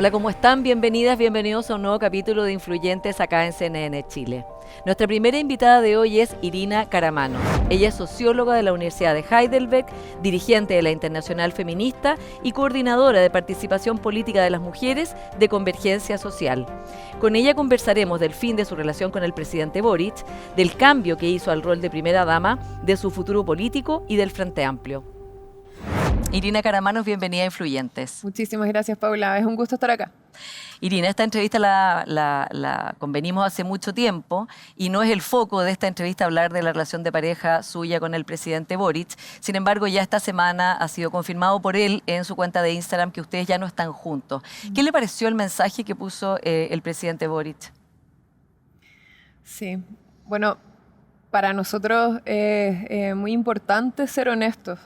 Hola, ¿cómo están? Bienvenidas, bienvenidos a un nuevo capítulo de Influyentes acá en CNN Chile. Nuestra primera invitada de hoy es Irina Karamanos. Ella es socióloga de la Universidad de Heidelberg, dirigente de la Internacional Feminista y coordinadora de participación política de las mujeres de Convergencia Social. Con ella conversaremos del fin de su relación con el presidente Boric, del cambio que hizo al rol de primera dama, de su futuro político y del Frente Amplio. Irina Karamanos, bienvenida a Influyentes. Muchísimas gracias, Paula. Es un gusto estar acá. Irina, esta entrevista la convenimos hace mucho tiempo y no es el foco de esta entrevista hablar de la relación de pareja suya con el presidente Boric. Sin embargo, ya esta semana ha sido confirmado por él en su cuenta de Instagram que ustedes ya no están juntos. ¿Qué le pareció el mensaje que puso el presidente Boric? Sí, bueno, para nosotros es muy importante ser honestos.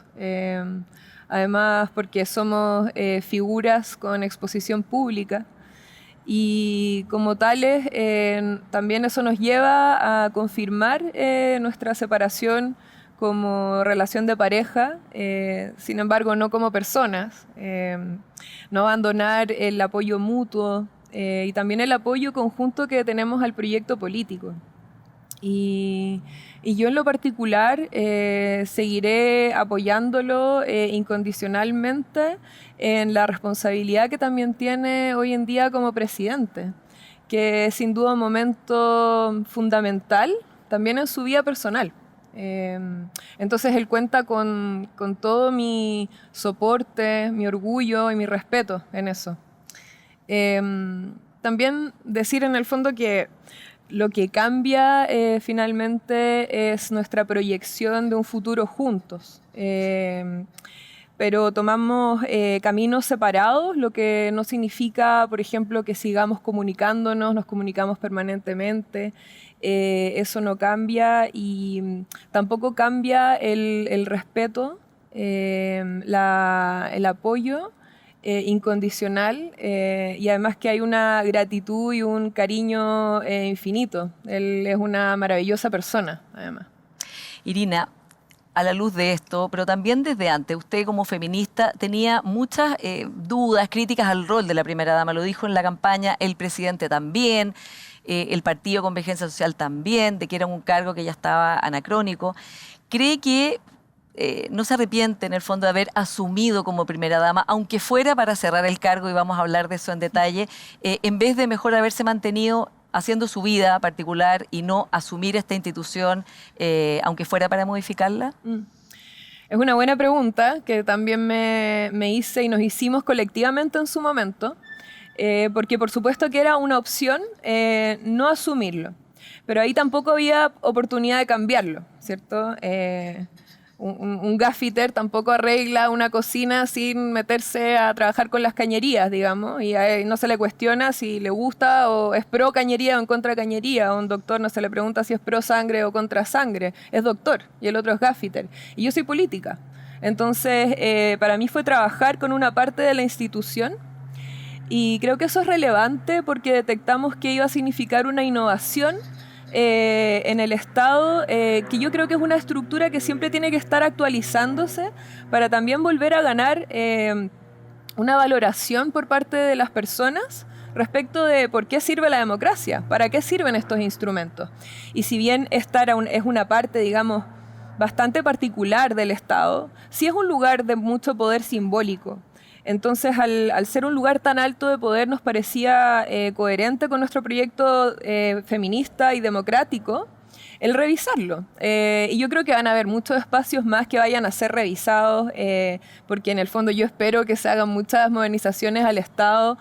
Además, porque somos figuras con exposición pública y como tales también eso nos lleva a confirmar nuestra separación como relación de pareja, sin embargo no como personas, no abandonar el apoyo mutuo y también el apoyo conjunto que tenemos al proyecto político. Y yo en lo particular seguiré apoyándolo incondicionalmente en la responsabilidad que también tiene hoy en día como presidente, que es sin duda un momento fundamental también en su vida personal. Entonces él cuenta con todo mi soporte, mi orgullo y mi respeto en eso. También decir en el fondo que lo que cambia finalmente es nuestra proyección de un futuro juntos. Pero tomamos caminos separados, lo que no significa, por ejemplo, que sigamos comunicándonos, nos comunicamos permanentemente. Eso no cambia y tampoco cambia el respeto, el apoyo incondicional y además que hay una gratitud y un cariño infinito. Él es una maravillosa persona, además. Irina, a la luz de esto, pero también desde antes, usted como feminista tenía muchas dudas, críticas al rol de la primera dama, lo dijo en la campaña, el presidente también, el partido Convergencia Social también, de que era un cargo que ya estaba anacrónico. ¿Cree que no se arrepiente en el fondo de haber asumido como primera dama, aunque fuera para cerrar el cargo, y vamos a hablar de eso en detalle, en vez de mejor haberse mantenido haciendo su vida particular y no asumir esta institución, aunque fuera para modificarla? Es una buena pregunta que también me hice y nos hicimos colectivamente en su momento, porque por supuesto que era una opción no asumirlo, pero ahí tampoco había oportunidad de cambiarlo, ¿cierto? Un gaffiter tampoco arregla una cocina sin meterse a trabajar con las cañerías, digamos, y a él no se le cuestiona si le gusta o es pro cañería o en contra cañería. A un doctor no se le pregunta si es pro sangre o contra sangre, es doctor y el otro es gaffiter. Y yo soy política. Entonces, para mí fue trabajar con una parte de la institución y creo que eso es relevante porque detectamos que iba a significar una innovación en el Estado, que yo creo que es una estructura que siempre tiene que estar actualizándose para también volver a ganar una valoración por parte de las personas respecto de por qué sirve la democracia, para qué sirven estos instrumentos. Y si bien esta es una parte, digamos, bastante particular del Estado, sí es un lugar de mucho poder simbólico. Entonces, al ser un lugar tan alto de poder, nos parecía coherente con nuestro proyecto feminista y democrático el revisarlo. Y yo creo que van a haber muchos espacios más que vayan a ser revisados, porque en el fondo yo espero que se hagan muchas modernizaciones al Estado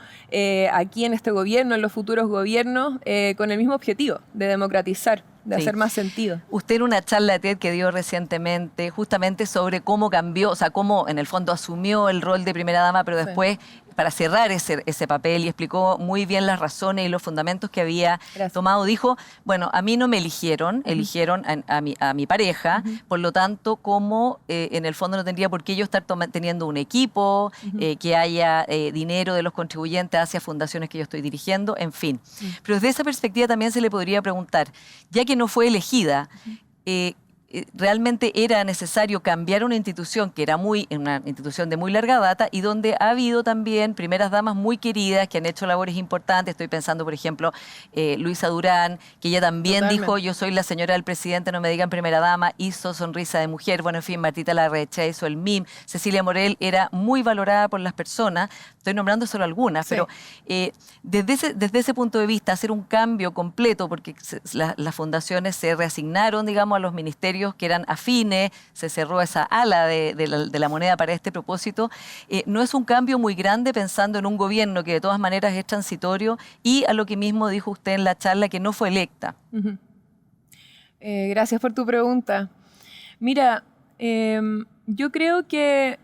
aquí en este gobierno, en los futuros gobiernos, con el mismo objetivo de democratizar, de hacer más sentido. Usted en una charla de TED que dio recientemente, justamente sobre cómo cambió, o sea, cómo en el fondo asumió el rol de primera dama, pero después para cerrar ese papel y explicó muy bien las razones y los fundamentos que había tomado, dijo, bueno, a mí no me eligieron, eligieron a mi pareja, por lo tanto, como en el fondo no tendría por qué yo estar teniendo un equipo, que haya dinero de los contribuyentes hacia fundaciones que yo estoy dirigiendo, en fin. Pero desde esa perspectiva también se le podría preguntar, ya que no fue elegida, realmente era necesario cambiar una institución que era una institución de muy larga data y donde ha habido también primeras damas muy queridas que han hecho labores importantes. Estoy pensando, por ejemplo, Luisa Durán, que ella también Totalmente. dijo, yo soy la señora del presidente, no me digan primera dama, hizo Sonrisa de Mujer, bueno, en fin, Martita Larrecha hizo el MIM, Cecilia Morel era muy valorada por las personas, estoy nombrando solo algunas, Sí. pero desde ese punto de vista, hacer un cambio completo, porque las fundaciones se reasignaron, digamos, a los ministerios que eran afines, se cerró esa ala de la moneda para este propósito, no es un cambio muy grande pensando en un gobierno que de todas maneras es transitorio y a lo que mismo dijo usted en la charla que no fue electa. Ujú. Gracias por tu pregunta. Mira, yo creo que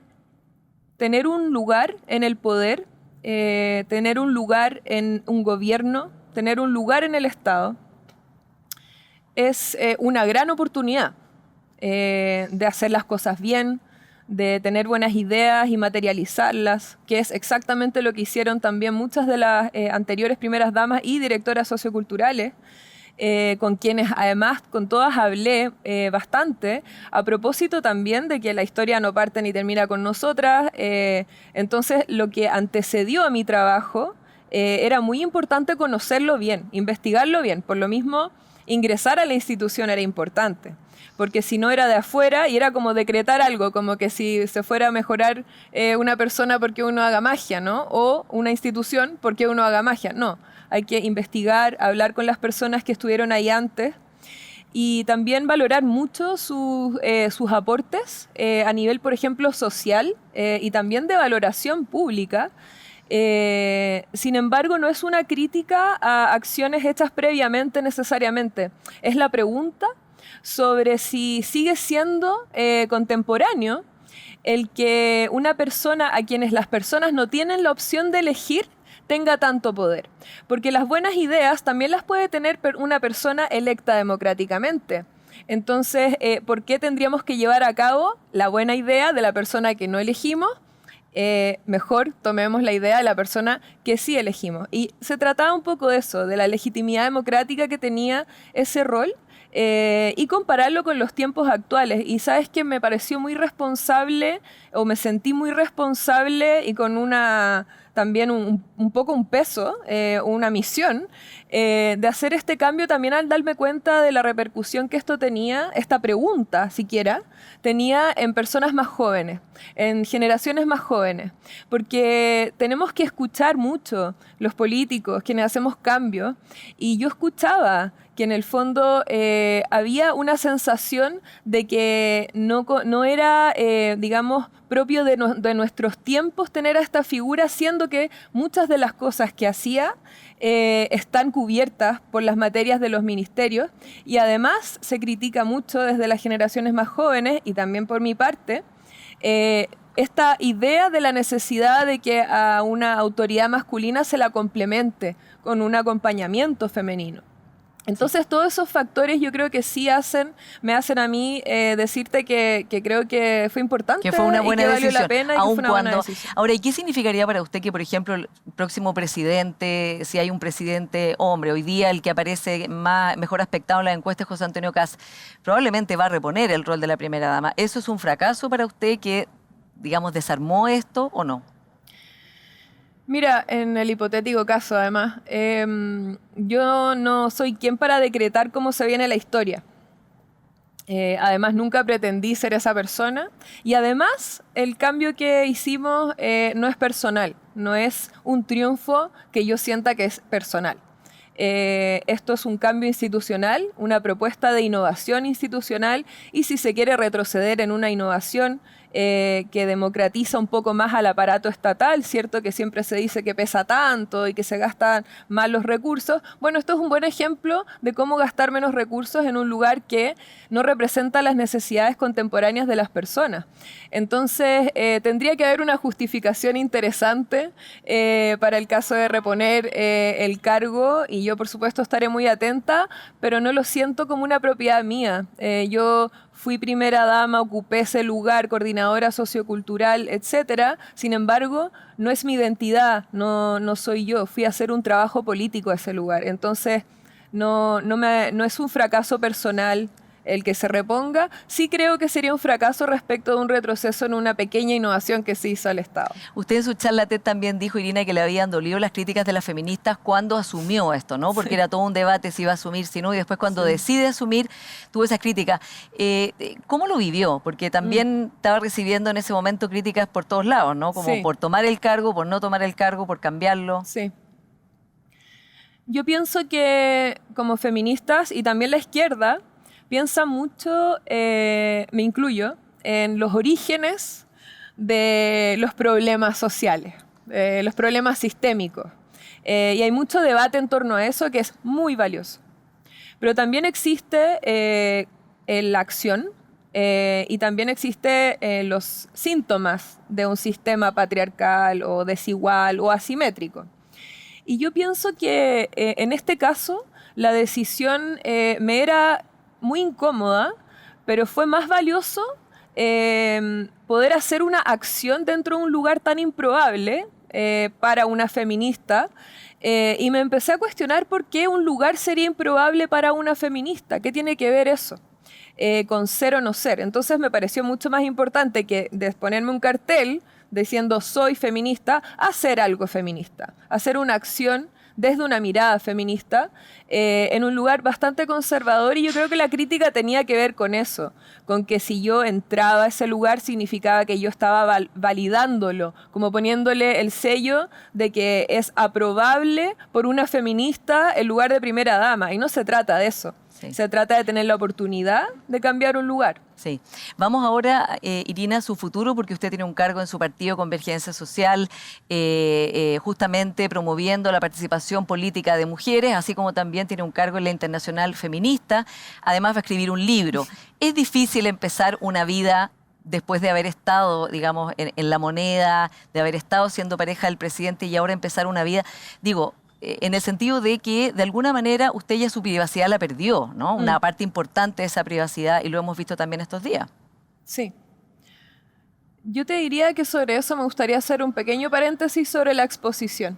tener un lugar en el poder, tener un lugar en un gobierno, tener un lugar en el Estado, es una gran oportunidad de hacer las cosas bien, de tener buenas ideas y materializarlas, que es exactamente lo que hicieron también muchas de las anteriores primeras damas y directoras socioculturales, con quienes además con todas hablé bastante, a propósito también de que la historia no parte ni termina con nosotras. Entonces lo que antecedió a mi trabajo era muy importante conocerlo bien, investigarlo bien. Por lo mismo, ingresar a la institución era importante, porque si no era de afuera y era como decretar algo, como que si se fuera a mejorar una persona porque uno haga magia, ¿no? O una institución porque uno haga magia. No, hay que investigar, hablar con las personas que estuvieron ahí antes y también valorar mucho sus aportes a nivel, por ejemplo, social y también de valoración pública. Sin embargo, no es una crítica a acciones hechas previamente necesariamente. Es la pregunta sobre si sigue siendo contemporáneo el que una persona a quienes las personas no tienen la opción de elegir tenga tanto poder. Porque las buenas ideas también las puede tener una persona electa democráticamente. Entonces, ¿por qué tendríamos que llevar a cabo la buena idea de la persona que no elegimos? Mejor tomemos la idea de la persona que sí elegimos. Y se trataba un poco de eso, de la legitimidad democrática que tenía ese rol y compararlo con los tiempos actuales. Y sabes que me pareció muy responsable, o me sentí muy responsable y con también un poco un peso, una misión, de hacer este cambio también al darme cuenta de la repercusión que esto tenía, esta pregunta siquiera, tenía en personas más jóvenes, en generaciones más jóvenes, porque tenemos que escuchar mucho los políticos, quienes hacemos cambios, y yo escuchaba que en el fondo había una sensación de que no era, digamos, propio de nuestros tiempos tener a esta figura, siendo que muchas de las cosas que hacía están cubiertas por las materias de los ministerios y además se critica mucho desde las generaciones más jóvenes y también por mi parte esta idea de la necesidad de que a una autoridad masculina se la complemente con un acompañamiento femenino. Entonces todos esos factores yo creo que sí me hacen a mí decirte que creo que fue importante, que fue una buena y que valió decisión, la pena y que aun fue una buena cuando... decisión. Ahora, ¿y qué significaría para usted que, por ejemplo, el próximo presidente, si hay un presidente hombre, hoy día el que aparece mejor aspectado en la encuesta es José Antonio Kast, probablemente va a reponer el rol de la primera dama? ¿Eso es un fracaso para usted que, digamos, desarmó esto o no? Mira, en el hipotético caso, además, yo no soy quien para decretar cómo se viene la historia. Además, nunca pretendí ser esa persona. Y además, el cambio que hicimos no es personal, no es un triunfo que yo sienta que es personal. Esto es un cambio institucional, una propuesta de innovación institucional y si se quiere retroceder en una innovación que democratiza un poco más al aparato estatal, ¿cierto? Que siempre se dice que pesa tanto y que se gastan más los recursos. Bueno, esto es un buen ejemplo de cómo gastar menos recursos en un lugar que no representa las necesidades contemporáneas de las personas. Entonces, tendría que haber una justificación interesante para el caso de reponer el cargo y yo, por supuesto, estaré muy atenta, pero no lo siento como una propiedad mía. Yo fui primera dama, ocupé ese lugar, coordinadora sociocultural, etcétera. Sin embargo, no es mi identidad, no soy yo. Fui a hacer un trabajo político a ese lugar. Entonces, no es un fracaso personal el que se reponga, sí creo que sería un fracaso respecto de un retroceso en una pequeña innovación que se hizo al Estado. Usted en su charla TED también dijo, Irina, que le habían dolido las críticas de las feministas cuando asumió esto, ¿no? Porque era todo un debate si iba a asumir, si no, y después cuando decide asumir, tuvo esas críticas. ¿Cómo lo vivió? Porque también estaba recibiendo en ese momento críticas por todos lados, ¿no? Como por tomar el cargo, por no tomar el cargo, por cambiarlo. Sí. Yo pienso que como feministas y también la izquierda piensa mucho, me incluyo, en los orígenes de los problemas sociales, los problemas sistémicos. Y hay mucho debate en torno a eso que es muy valioso. Pero también existe la acción y también existe los síntomas de un sistema patriarcal o desigual o asimétrico. Y yo pienso que en este caso la decisión me era muy incómoda, pero fue más valioso poder hacer una acción dentro de un lugar tan improbable para una feminista. Y me empecé a cuestionar por qué un lugar sería improbable para una feminista. ¿Qué tiene que ver eso con ser o no ser? Entonces me pareció mucho más importante que ponerme un cartel diciendo soy feminista, hacer algo feminista, hacer una acción desde una mirada feminista en un lugar bastante conservador, y yo creo que la crítica tenía que ver con eso, con que si yo entraba a ese lugar significaba que yo estaba validándolo, como poniéndole el sello de que es aprobable por una feminista el lugar de primera dama, y no se trata de eso. Sí. Se trata de tener la oportunidad de cambiar un lugar. Sí. Vamos ahora, Irina, a su futuro, porque usted tiene un cargo en su partido Convergencia Social, justamente promoviendo la participación política de mujeres, así como también tiene un cargo en la Internacional Feminista. Además va a escribir un libro. Es difícil empezar una vida después de haber estado, digamos, en La Moneda, de haber estado siendo pareja del presidente y ahora empezar una vida, digo, en el sentido de que de alguna manera usted ya su privacidad la perdió, ¿no? Una parte importante de esa privacidad, y lo hemos visto también estos días. Sí. Yo te diría que sobre eso me gustaría hacer un pequeño paréntesis sobre la exposición.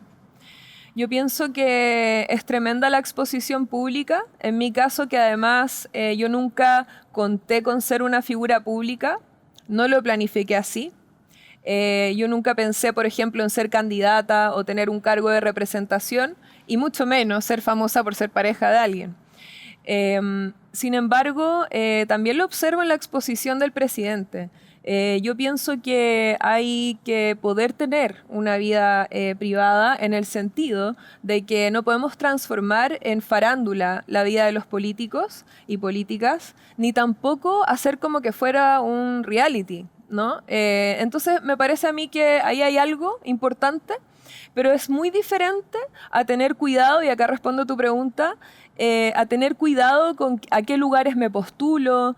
Yo pienso que es tremenda la exposición pública. En mi caso, que además yo nunca conté con ser una figura pública, no lo planifiqué así. Yo nunca pensé, por ejemplo, en ser candidata o tener un cargo de representación, y mucho menos ser famosa por ser pareja de alguien. Sin embargo, también lo observo en la exposición del presidente. Yo pienso que hay que poder tener una vida privada, en el sentido de que no podemos transformar en farándula la vida de los políticos y políticas, ni tampoco hacer como que fuera un reality, ¿no? Entonces me parece a mí que ahí hay algo importante, pero es muy diferente a tener cuidado, y acá respondo a tu pregunta, a tener cuidado con a qué lugares me postulo,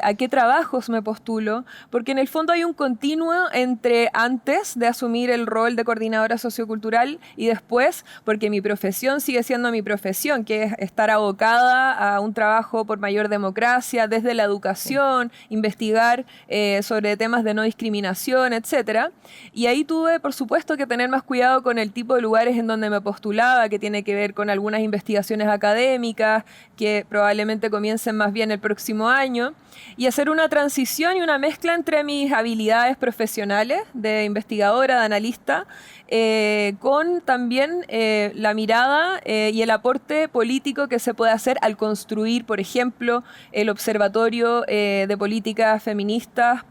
a qué trabajos me postulo, porque en el fondo hay un continuo entre antes de asumir el rol de coordinadora sociocultural y después, porque mi profesión sigue siendo mi profesión, que es estar abocada a un trabajo por mayor democracia, desde la educación, investigar sobre temas de no discriminación, etc. Y ahí tuve, por supuesto, que tener más cuidado con el tipo de lugares en donde me postulaba, que tiene que ver con algunas investigaciones académicas, que probablemente comiencen más bien el próximo año, y hacer una transición y una mezcla entre mis habilidades profesionales de investigadora, de analista, con también la mirada y el aporte político que se puede hacer al construir, por ejemplo, el Observatorio de Políticas Feministas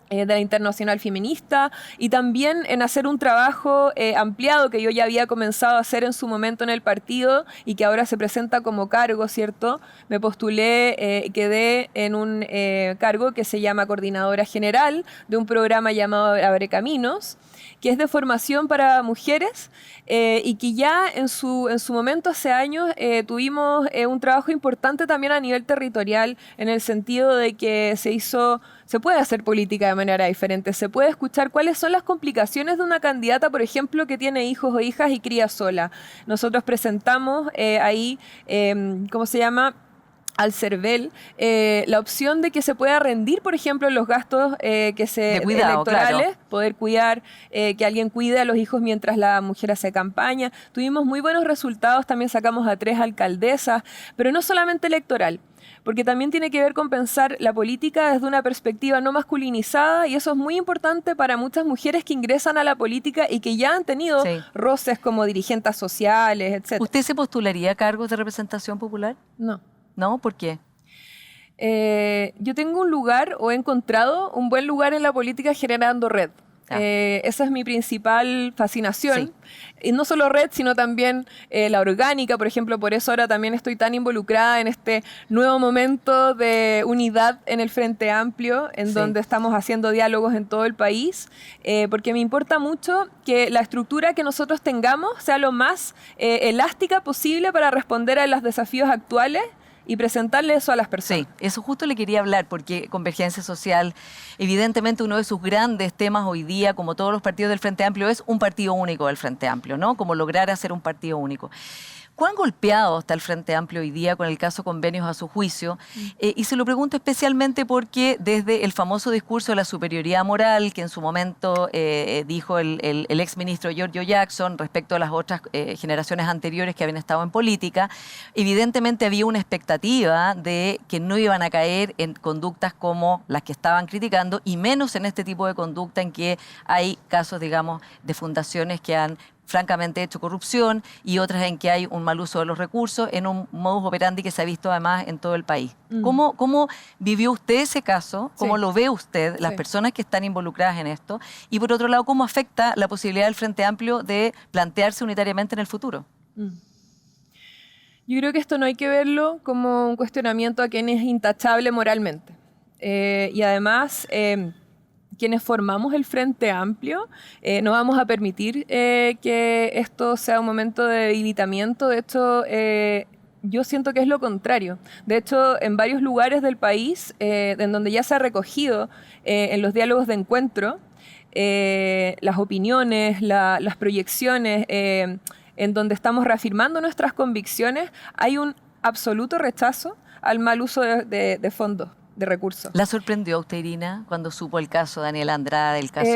de la Internacional Feminista, y también en hacer un trabajo ampliado que yo ya había comenzado a hacer en su momento en el partido y que ahora se presenta como cargo, ¿cierto? Me postulé, quedé en un cargo que se llama Coordinadora General de un programa llamado Abre Caminos, que es de formación para mujeres y que ya en su momento, hace años, tuvimos un trabajo importante también a nivel territorial, en el sentido de que se puede hacer política de manera diferente, se puede escuchar cuáles son las complicaciones de una candidata, por ejemplo, que tiene hijos o hijas y cría sola. Nosotros presentamos ahí, ¿cómo se llama?, al CERVEL la opción de que se pueda rendir, por ejemplo, los gastos de cuidado, electorales, claro. poder cuidar, que alguien cuide a los hijos mientras la mujer hace campaña. Tuvimos muy buenos resultados, también sacamos a 3 alcaldesas, pero no solamente electoral, porque también tiene que ver con pensar la política desde una perspectiva no masculinizada, y eso es muy importante para muchas mujeres que ingresan a la política y que ya han tenido Sí. roces como dirigentes sociales, etc. ¿Usted se postularía a cargos de representación popular? No. ¿No? ¿Por qué? Yo tengo un lugar, o he encontrado un buen lugar en la política generando red. Ah. Esa es mi principal fascinación. Sí. Y no solo red, sino también la orgánica, por ejemplo. Por eso ahora también estoy tan involucrada en este nuevo momento de unidad en el Frente Amplio, en Sí. donde estamos haciendo diálogos en todo el país, porque me importa mucho que la estructura que nosotros tengamos sea lo más elástica posible para responder a los desafíos actuales y presentarle eso a las personas. Sí, eso justo le quería hablar, porque Convergencia Social, evidentemente uno de sus grandes temas hoy día, como todos los partidos del Frente Amplio, es un partido único del Frente Amplio, ¿no? Como lograr hacer un partido único. ¿Cuán golpeado está el Frente Amplio hoy día con el caso Convenios a su juicio? Y se lo pregunto especialmente porque desde el famoso discurso de la superioridad moral que en su momento dijo el exministro Giorgio Jackson respecto a las otras generaciones anteriores que habían estado en política, evidentemente había una expectativa de que no iban a caer en conductas como las que estaban criticando, y menos en este tipo de conducta en que hay casos, digamos, de fundaciones que han francamente hecho corrupción y otras en que hay un mal uso de los recursos, en un modus operandi que se ha visto además en todo el país. ¿Cómo vivió usted ese caso? ¿Cómo Sí. lo ve usted, las Sí. personas que están involucradas en esto? Y por otro lado, ¿cómo afecta la posibilidad del Frente Amplio de plantearse unitariamente en el futuro? Yo creo que esto no hay que verlo como un cuestionamiento a quien es intachable moralmente. Y además, quienes formamos el Frente Amplio, no vamos a permitir que esto sea un momento de debilitamiento. De hecho, yo siento que es lo contrario. De hecho, en varios lugares del país, en donde ya se ha recogido en los diálogos de encuentro, las opiniones, las proyecciones, en donde estamos reafirmando nuestras convicciones, hay un absoluto rechazo al mal uso de fondos, de recursos. ¿La sorprendió a usted, Irina, cuando supo el caso Daniel Andrade, el caso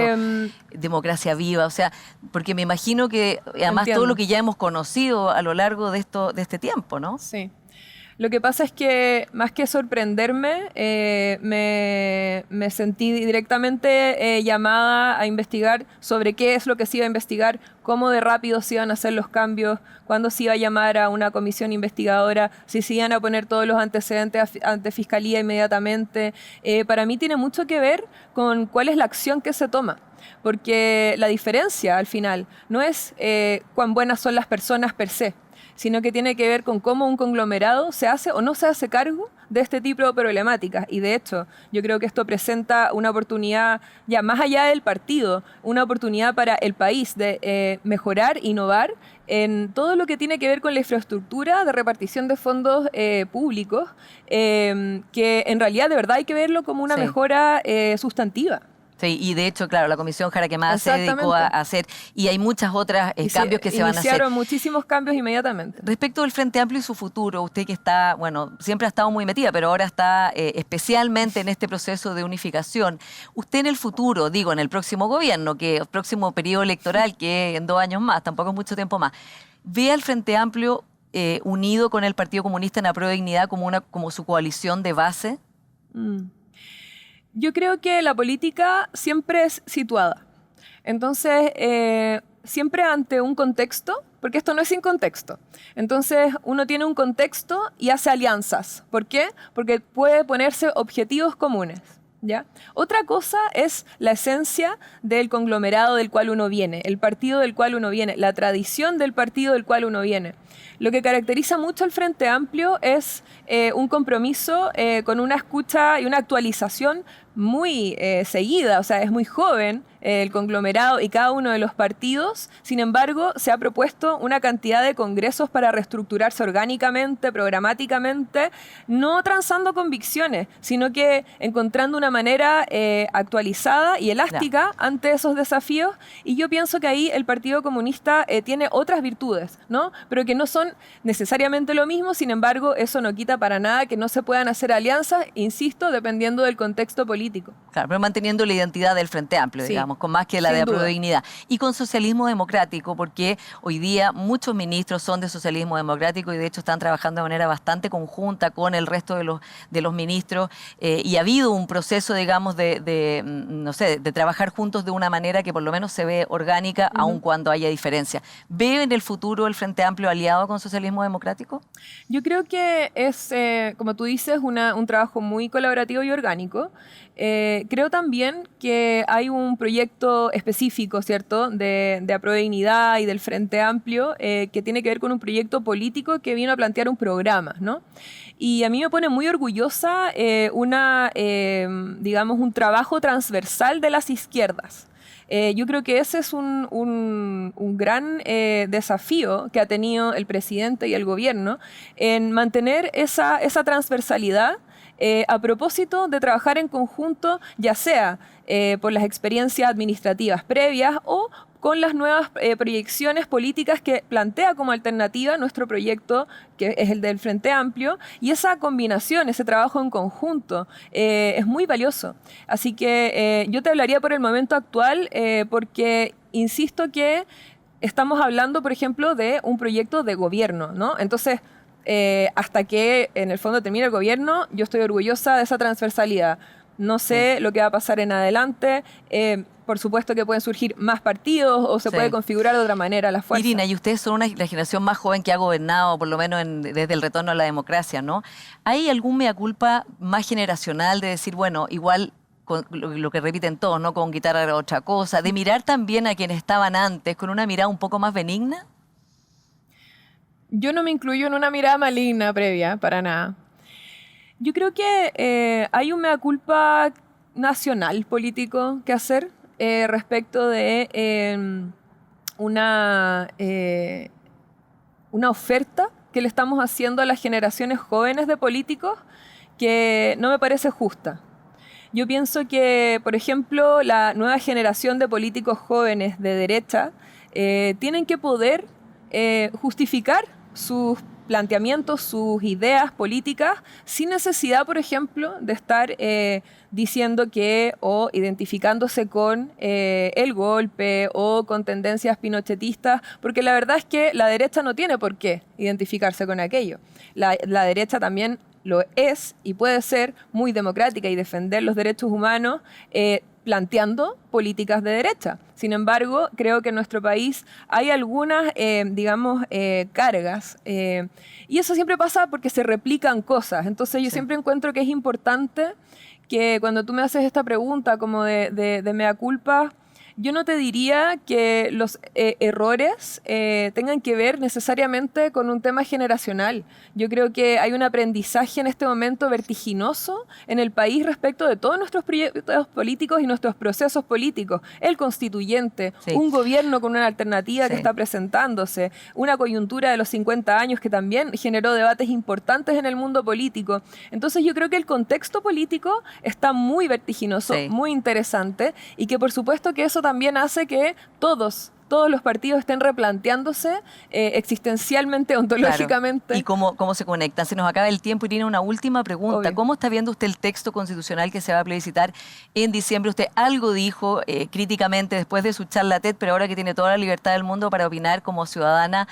Democracia Viva? O sea, porque me imagino que además Entiendo. todo lo que ya hemos conocido a lo largo de este tiempo, ¿no? Sí. Lo que pasa es que, más que sorprenderme, me sentí directamente llamada a investigar sobre qué es lo que se iba a investigar, cómo de rápido se iban a hacer los cambios, cuándo se iba a llamar a una comisión investigadora, si se iban a poner todos los antecedentes ante Fiscalía inmediatamente. Para mí tiene mucho que ver con cuál es la acción que se toma. Porque la diferencia, al final, no es cuán buenas son las personas per se, sino que tiene que ver con cómo un conglomerado se hace o no se hace cargo de este tipo de problemáticas. Y de hecho, yo creo que esto presenta una oportunidad, ya más allá del partido, una oportunidad para el país de mejorar, innovar en todo lo que tiene que ver con la infraestructura de repartición de fondos públicos, que en realidad de verdad hay que verlo como una Sí. mejora sustantiva. Sí, y de hecho, claro, la Comisión Jara Quemada se dedicó a Exactamente. hacer, y hay muchas otras cambios que se van a hacer. Iniciaron muchísimos cambios inmediatamente. Respecto del Frente Amplio y su futuro, usted que está, bueno, siempre ha estado muy metida, pero ahora está especialmente en este proceso de unificación. Usted en el futuro, digo, en el próximo gobierno, que el próximo periodo electoral, que en 2 años más, tampoco es mucho tiempo más, ¿ve al Frente Amplio unido con el Partido Comunista en Apruebo Dignidad como su coalición de base? Yo creo que la política siempre es situada. Entonces, siempre ante un contexto, porque esto no es sin contexto. Entonces, uno tiene un contexto y hace alianzas. ¿Por qué? Porque puede ponerse objetivos comunes. ¿Ya? Otra cosa es la esencia del conglomerado del cual uno viene, el partido del cual uno viene, la tradición del partido del cual uno viene. Lo que caracteriza mucho al Frente Amplio es un compromiso con una escucha y una actualización muy seguida, o sea, es muy joven el conglomerado y cada uno de los partidos. Sin embargo, se ha propuesto una cantidad de congresos para reestructurarse orgánicamente, programáticamente, no transando convicciones, sino que encontrando una manera actualizada y elástica ante esos desafíos. Y yo pienso que ahí el Partido Comunista tiene otras virtudes, ¿no? Pero que no son necesariamente lo mismo. Sin embargo, eso no quita para nada que no se puedan hacer alianzas, insisto, dependiendo del contexto político. Claro, pero manteniendo la identidad del Frente Amplio, Sí, digamos, con más que la sin de duda. Aprodignidad. Y con socialismo democrático, porque hoy día muchos ministros son de socialismo democrático y de hecho están trabajando de manera bastante conjunta con el resto de los ministros y ha habido un proceso, digamos, no sé, de trabajar juntos de una manera que por lo menos se ve orgánica, aun cuando haya diferencias. ¿Ve en el futuro el Frente Amplio aliado con socialismo democrático? Yo creo que es, como tú dices, un trabajo muy colaborativo y orgánico. Creo también que hay un proyecto específico, ¿cierto?, de Aprodignidad y del Frente Amplio que tiene que ver con un proyecto político que vino a plantear un programa, ¿no? Y a mí me pone muy orgullosa digamos, un trabajo transversal de las izquierdas. Yo creo que ese es un gran desafío que ha tenido el presidente y el gobierno en mantener esa transversalidad a propósito de trabajar en conjunto, ya sea por las experiencias administrativas previas o con las nuevas proyecciones políticas que plantea como alternativa nuestro proyecto, que es el del Frente Amplio, y esa combinación, ese trabajo en conjunto, es muy valioso. Así que yo te hablaría por el momento actual, porque insisto que estamos hablando, por ejemplo, de un proyecto de gobierno, ¿no? Entonces, hasta que en el fondo termine el gobierno, yo estoy orgullosa de esa transversalidad. No sé lo que va a pasar en adelante. Por supuesto que pueden surgir más partidos o se puede configurar de otra manera la fuerza. Irina, y ustedes son la generación más joven que ha gobernado, por lo menos desde el retorno a la democracia, ¿no? ¿Hay algún mea culpa más generacional de decir, bueno, igual con lo que repiten todos, ¿no? Con guitarra era otra cosa, de mirar también a quienes estaban antes con una mirada un poco más benigna? Yo no me incluyo en una mirada maligna previa, para nada. Yo creo que hay un mea culpa nacional político que hacer respecto de una oferta que le estamos haciendo a las generaciones jóvenes de políticos que no me parece justa. Yo pienso que, por ejemplo, la nueva generación de políticos jóvenes de derecha tienen que poder justificar sus planteamientos, sus ideas políticas, sin necesidad, por ejemplo, de estar diciendo que o identificándose con el golpe o con tendencias pinochetistas, porque la verdad es que la derecha no tiene por qué identificarse con aquello. La derecha también lo es y puede ser muy democrática y defender los derechos humanos planteando políticas de derecha. Sin embargo, creo que en nuestro país hay algunas, cargas y eso siempre pasa porque se replican cosas. Entonces yo siempre encuentro que es importante que cuando tú me haces esta pregunta como de mea culpa, yo no te diría que los errores tengan que ver necesariamente con un tema generacional. Yo creo que hay un aprendizaje en este momento vertiginoso en el país respecto de todos nuestros proyectos políticos y nuestros procesos políticos. El constituyente, un gobierno con una alternativa que está presentándose, una coyuntura de los 50 años que también generó debates importantes en el mundo político. Entonces yo creo que el contexto político está muy vertiginoso, muy interesante y que por supuesto que eso también hace que todos los partidos estén replanteándose existencialmente, ontológicamente. Claro. ¿Y cómo se conectan? Se nos acaba el tiempo y tiene una última pregunta. Obvio. ¿Cómo está viendo usted el texto constitucional que se va a plebiscitar en diciembre? Usted algo dijo críticamente después de su charla TED, pero ahora que tiene toda la libertad del mundo para opinar como ciudadana,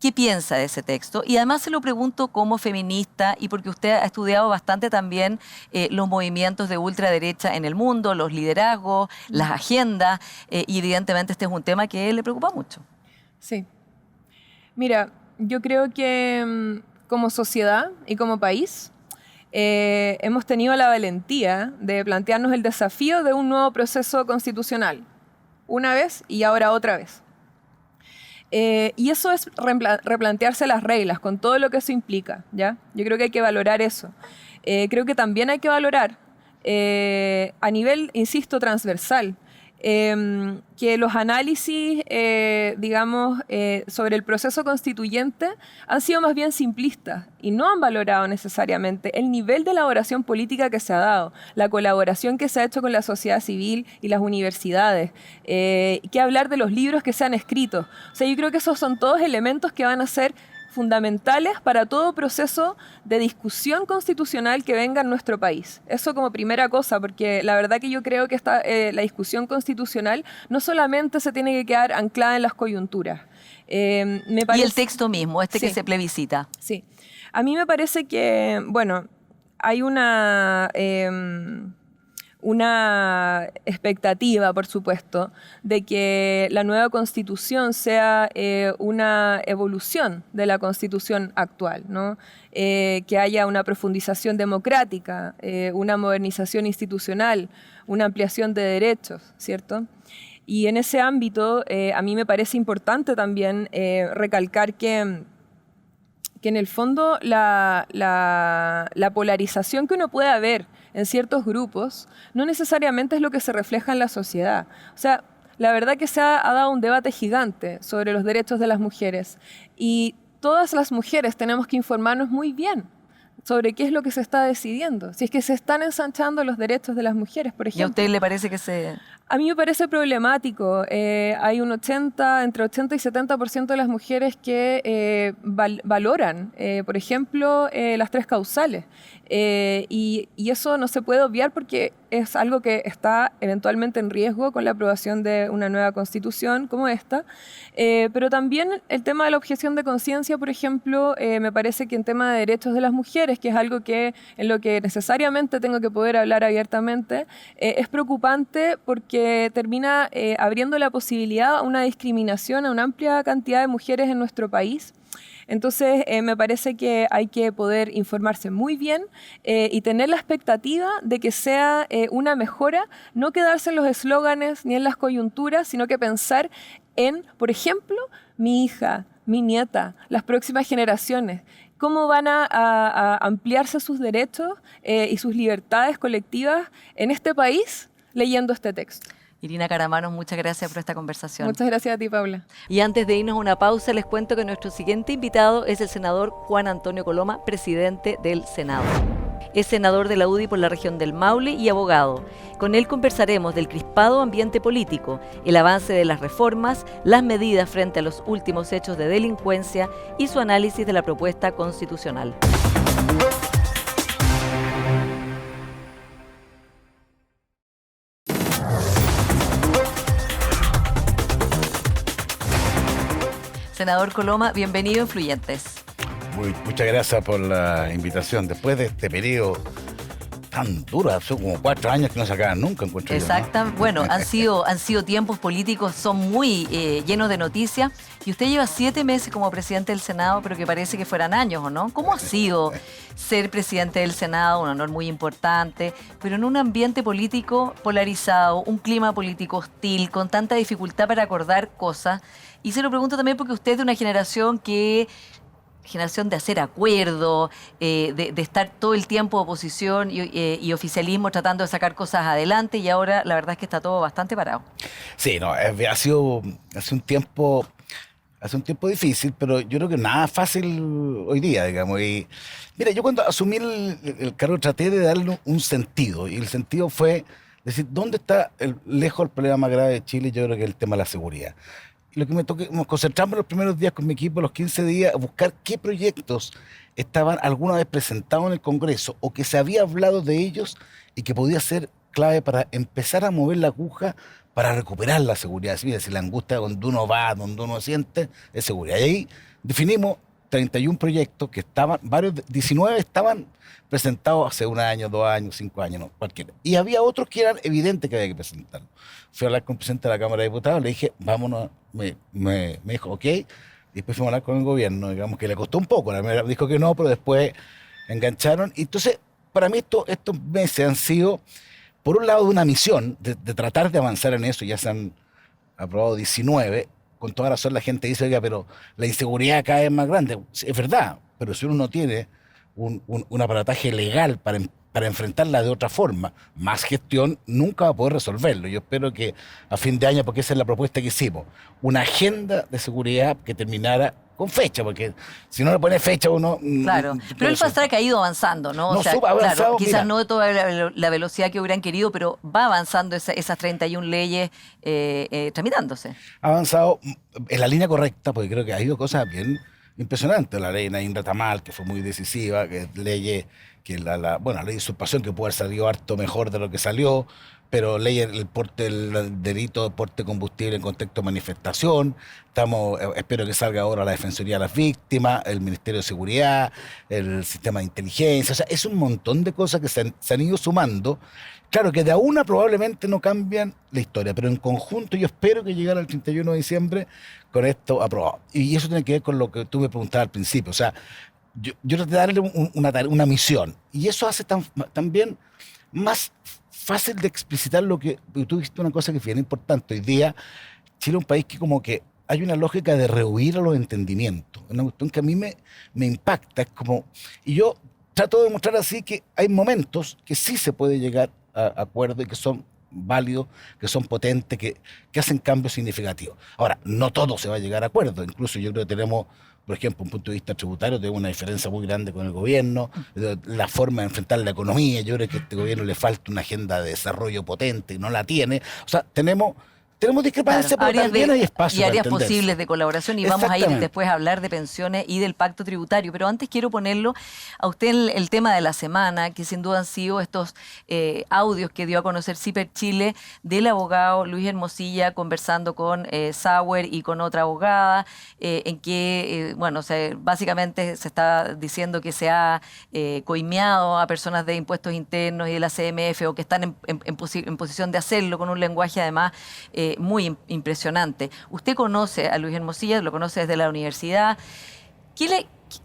¿qué piensa de ese texto? Y además se lo pregunto como feminista y porque usted ha estudiado bastante también los movimientos de ultraderecha en el mundo, los liderazgos, las agendas, y evidentemente este es un tema que le preocupa mucho. Sí. Mira, yo creo que como sociedad y como país hemos tenido la valentía de plantearnos el desafío de un nuevo proceso constitucional, una vez y ahora otra vez. Y eso es replantearse las reglas con todo lo que eso implica, ¿ya? Yo creo que hay que valorar eso. Creo que también hay que valorar a nivel, insisto, transversal. Que los análisis, digamos, sobre el proceso constituyente han sido más bien simplistas y no han valorado necesariamente el nivel de elaboración política que se ha dado, la colaboración que se ha hecho con la sociedad civil y las universidades, que hablar de los libros que se han escrito. O sea, yo creo que esos son todos elementos que van a ser fundamentales para todo proceso de discusión constitucional que venga en nuestro país. Eso como primera cosa, porque la verdad que yo creo que la discusión constitucional no solamente se tiene que quedar anclada en las coyunturas. Me parece, y el texto mismo, sí, que se plebiscita. Sí. A mí me parece que, bueno, hay una expectativa, por supuesto, de que la nueva constitución sea una evolución de la constitución actual, ¿no? Que haya una profundización democrática, una modernización institucional, una ampliación de derechos, ¿cierto? Y en ese ámbito, a mí me parece importante también recalcar que en el fondo la polarización que uno puede haber en ciertos grupos no necesariamente es lo que se refleja en la sociedad. O sea, la verdad que ha dado un debate gigante sobre los derechos de las mujeres y todas las mujeres tenemos que informarnos muy bien sobre qué es lo que se está decidiendo. Si es que se están ensanchando los derechos de las mujeres, por ejemplo. ¿Y a usted le parece que se...? A mí me parece problemático. Hay entre 80 y 70% de las mujeres que valoran, por ejemplo, las tres causales. Y eso no se puede obviar porque es algo que está eventualmente en riesgo con la aprobación de una nueva constitución como esta. Pero también el tema de la objeción de conciencia, por ejemplo, me parece que en tema de derechos de las mujeres, que es algo en lo que necesariamente tengo que poder hablar abiertamente, es preocupante porque termina abriendo la posibilidad a una discriminación a una amplia cantidad de mujeres en nuestro país. Entonces, me parece que hay que poder informarse muy bien y tener la expectativa de que sea una mejora, no quedarse en los eslóganes ni en las coyunturas, sino que pensar en, por ejemplo, mi hija, mi nieta, las próximas generaciones. Cómo van a ampliarse sus derechos y sus libertades colectivas en este país leyendo este texto. Irina Caramanos, muchas gracias por esta conversación. Muchas gracias a ti, Paula. Y antes de irnos a una pausa, les cuento que nuestro siguiente invitado es el senador Juan Antonio Coloma, presidente del Senado. Es senador de la UDI por la región del Maule y abogado. Con él conversaremos del crispado ambiente político, el avance de las reformas, las medidas frente a los últimos hechos de delincuencia y su análisis de la propuesta constitucional. Senador Coloma, bienvenido a Influyentes. Muchas gracias por la invitación. Después de este periodo tan duro, son como 4 años que no se acaban nunca, encuentro yo, ¿no? Exactamente. Bueno, han sido tiempos políticos, son muy llenos de noticias. Y usted lleva 7 meses como presidente del Senado, pero que parece que fueran años, ¿o no? ¿Cómo ha sido ser presidente del Senado? Un honor muy importante, pero en un ambiente político polarizado, un clima político hostil, con tanta dificultad para acordar cosas. Y se lo pregunto también porque usted es de una generación de hacer acuerdos, de estar todo el tiempo oposición y oficialismo tratando de sacar cosas adelante, y ahora la verdad es que está todo bastante parado. Sí, no, ha sido hace un tiempo difícil, pero yo creo que nada fácil hoy día, digamos. Y mira, yo cuando asumí el cargo traté de darle un sentido, y el sentido fue decir, ¿dónde está lejos el problema más grave de Chile? Yo creo que es el tema de la seguridad. Lo que nos concentramos los primeros días con mi equipo, los 15 días, a buscar qué proyectos estaban alguna vez presentados en el Congreso o que se había hablado de ellos y que podía ser clave para empezar a mover la aguja para recuperar la seguridad civil. Es decir, la angustia donde uno va, donde uno siente, es seguridad. Y ahí definimos 31 proyectos que estaban, 19 estaban presentados hace 1 año, 2 años, 5 años, no, cualquiera. Y había otros que eran evidentes que había que presentarlos. Fui a hablar con el presidente de la Cámara de Diputados, le dije, vámonos, me dijo, ok, y después fuimos a hablar con el gobierno, digamos que le costó un poco, la primera dijo que no, pero después engancharon. Y entonces, para mí estos meses han sido, por un lado, de una misión, de tratar de avanzar en eso, ya se han aprobado 19, con toda razón la gente dice, oiga, pero la inseguridad cada vez es más grande. Es verdad, pero si uno no tiene un aparataje legal para para enfrentarla de otra forma. Más gestión nunca va a poder resolverlo. Yo espero que a fin de año, porque esa es la propuesta que hicimos, una agenda de seguridad que terminara con fecha, porque si no le pone fecha uno... Claro, pero el fast track ha ido avanzando, ¿no? No, O sea, ha avanzado, claro, quizás mira, no de toda la velocidad que hubieran querido, pero va avanzando esas 31 leyes tramitándose. ha avanzado en la línea correcta, porque creo que ha habido cosas bien impresionantes. La ley Naim Retamal, que fue muy decisiva, que leyes, que bueno, la ley de usurpación, que puede haber salido harto mejor de lo que salió, pero ley el delito de porte de combustible en contexto de manifestación. Espero que salga ahora la Defensoría de las Víctimas, el Ministerio de Seguridad, el sistema de inteligencia. O sea, es un montón de cosas que se han ido sumando. Claro que de a una probablemente no cambian la historia, pero en conjunto yo espero que llegara el 31 de diciembre con esto aprobado. Y eso tiene que ver con lo que tú me preguntabas al principio. O sea, yo traté de darle una misión. Y eso hace también más fácil de explicitar lo que... Tú dijiste una cosa que es bien importante. Hoy día Chile es un país que como que hay una lógica de rehuir a los entendimientos. Una cuestión que a mí me impacta. Es como... Y yo trato de demostrar así que hay momentos que sí se puede llegar a acuerdo y que son válidos, que son potentes, que hacen cambios significativos. Ahora, no todo se va a llegar a acuerdo. Incluso yo creo que tenemos, por ejemplo, un punto de vista tributario, tenemos una diferencia muy grande con el gobierno, la forma de enfrentar la economía. Yo creo que a este gobierno le falta una agenda de desarrollo potente y no la tiene. O sea, tenemos discrepancias, Claro, pero también hay espacio y para áreas entenderse. posibles de colaboración, y vamos a ir Exactamente. después a hablar de pensiones y del pacto tributario. Pero antes quiero ponerlo a usted el tema de la semana, que sin duda han sido estos audios que dio a conocer CIPER Chile del abogado Luis Hermosilla conversando con Sauer y con otra abogada, en que, bueno, básicamente se está diciendo que se ha coimeado a personas de impuestos internos y de la CMF, o que están en posición de hacerlo, con un lenguaje además muy impresionante. Usted conoce a Luis Hermosilla, lo conoce desde la universidad.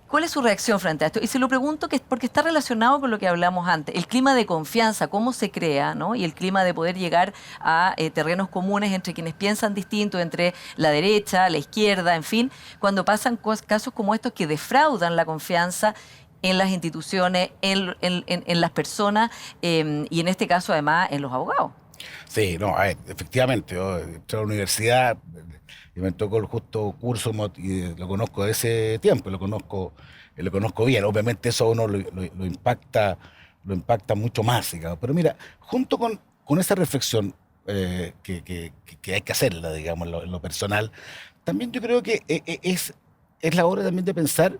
¿Cuál es su reacción frente a esto? Y se lo pregunto porque está relacionado con lo que hablamos antes. El clima de confianza, cómo se crea, ¿no? Y el clima de poder llegar a terrenos comunes entre quienes piensan distinto, entre la derecha, la izquierda, en fin, cuando pasan casos como estos que defraudan la confianza en las instituciones, en las personas, y en este caso además en los abogados. Sí, no, a ver, efectivamente, yo entré a la universidad y me tocó el justo curso y lo conozco de ese tiempo, lo conozco bien. Obviamente eso a uno lo impacta mucho más, digamos. Pero mira, junto con esa reflexión que hay que hacerla, digamos, en lo personal, también yo creo que es la hora también de pensar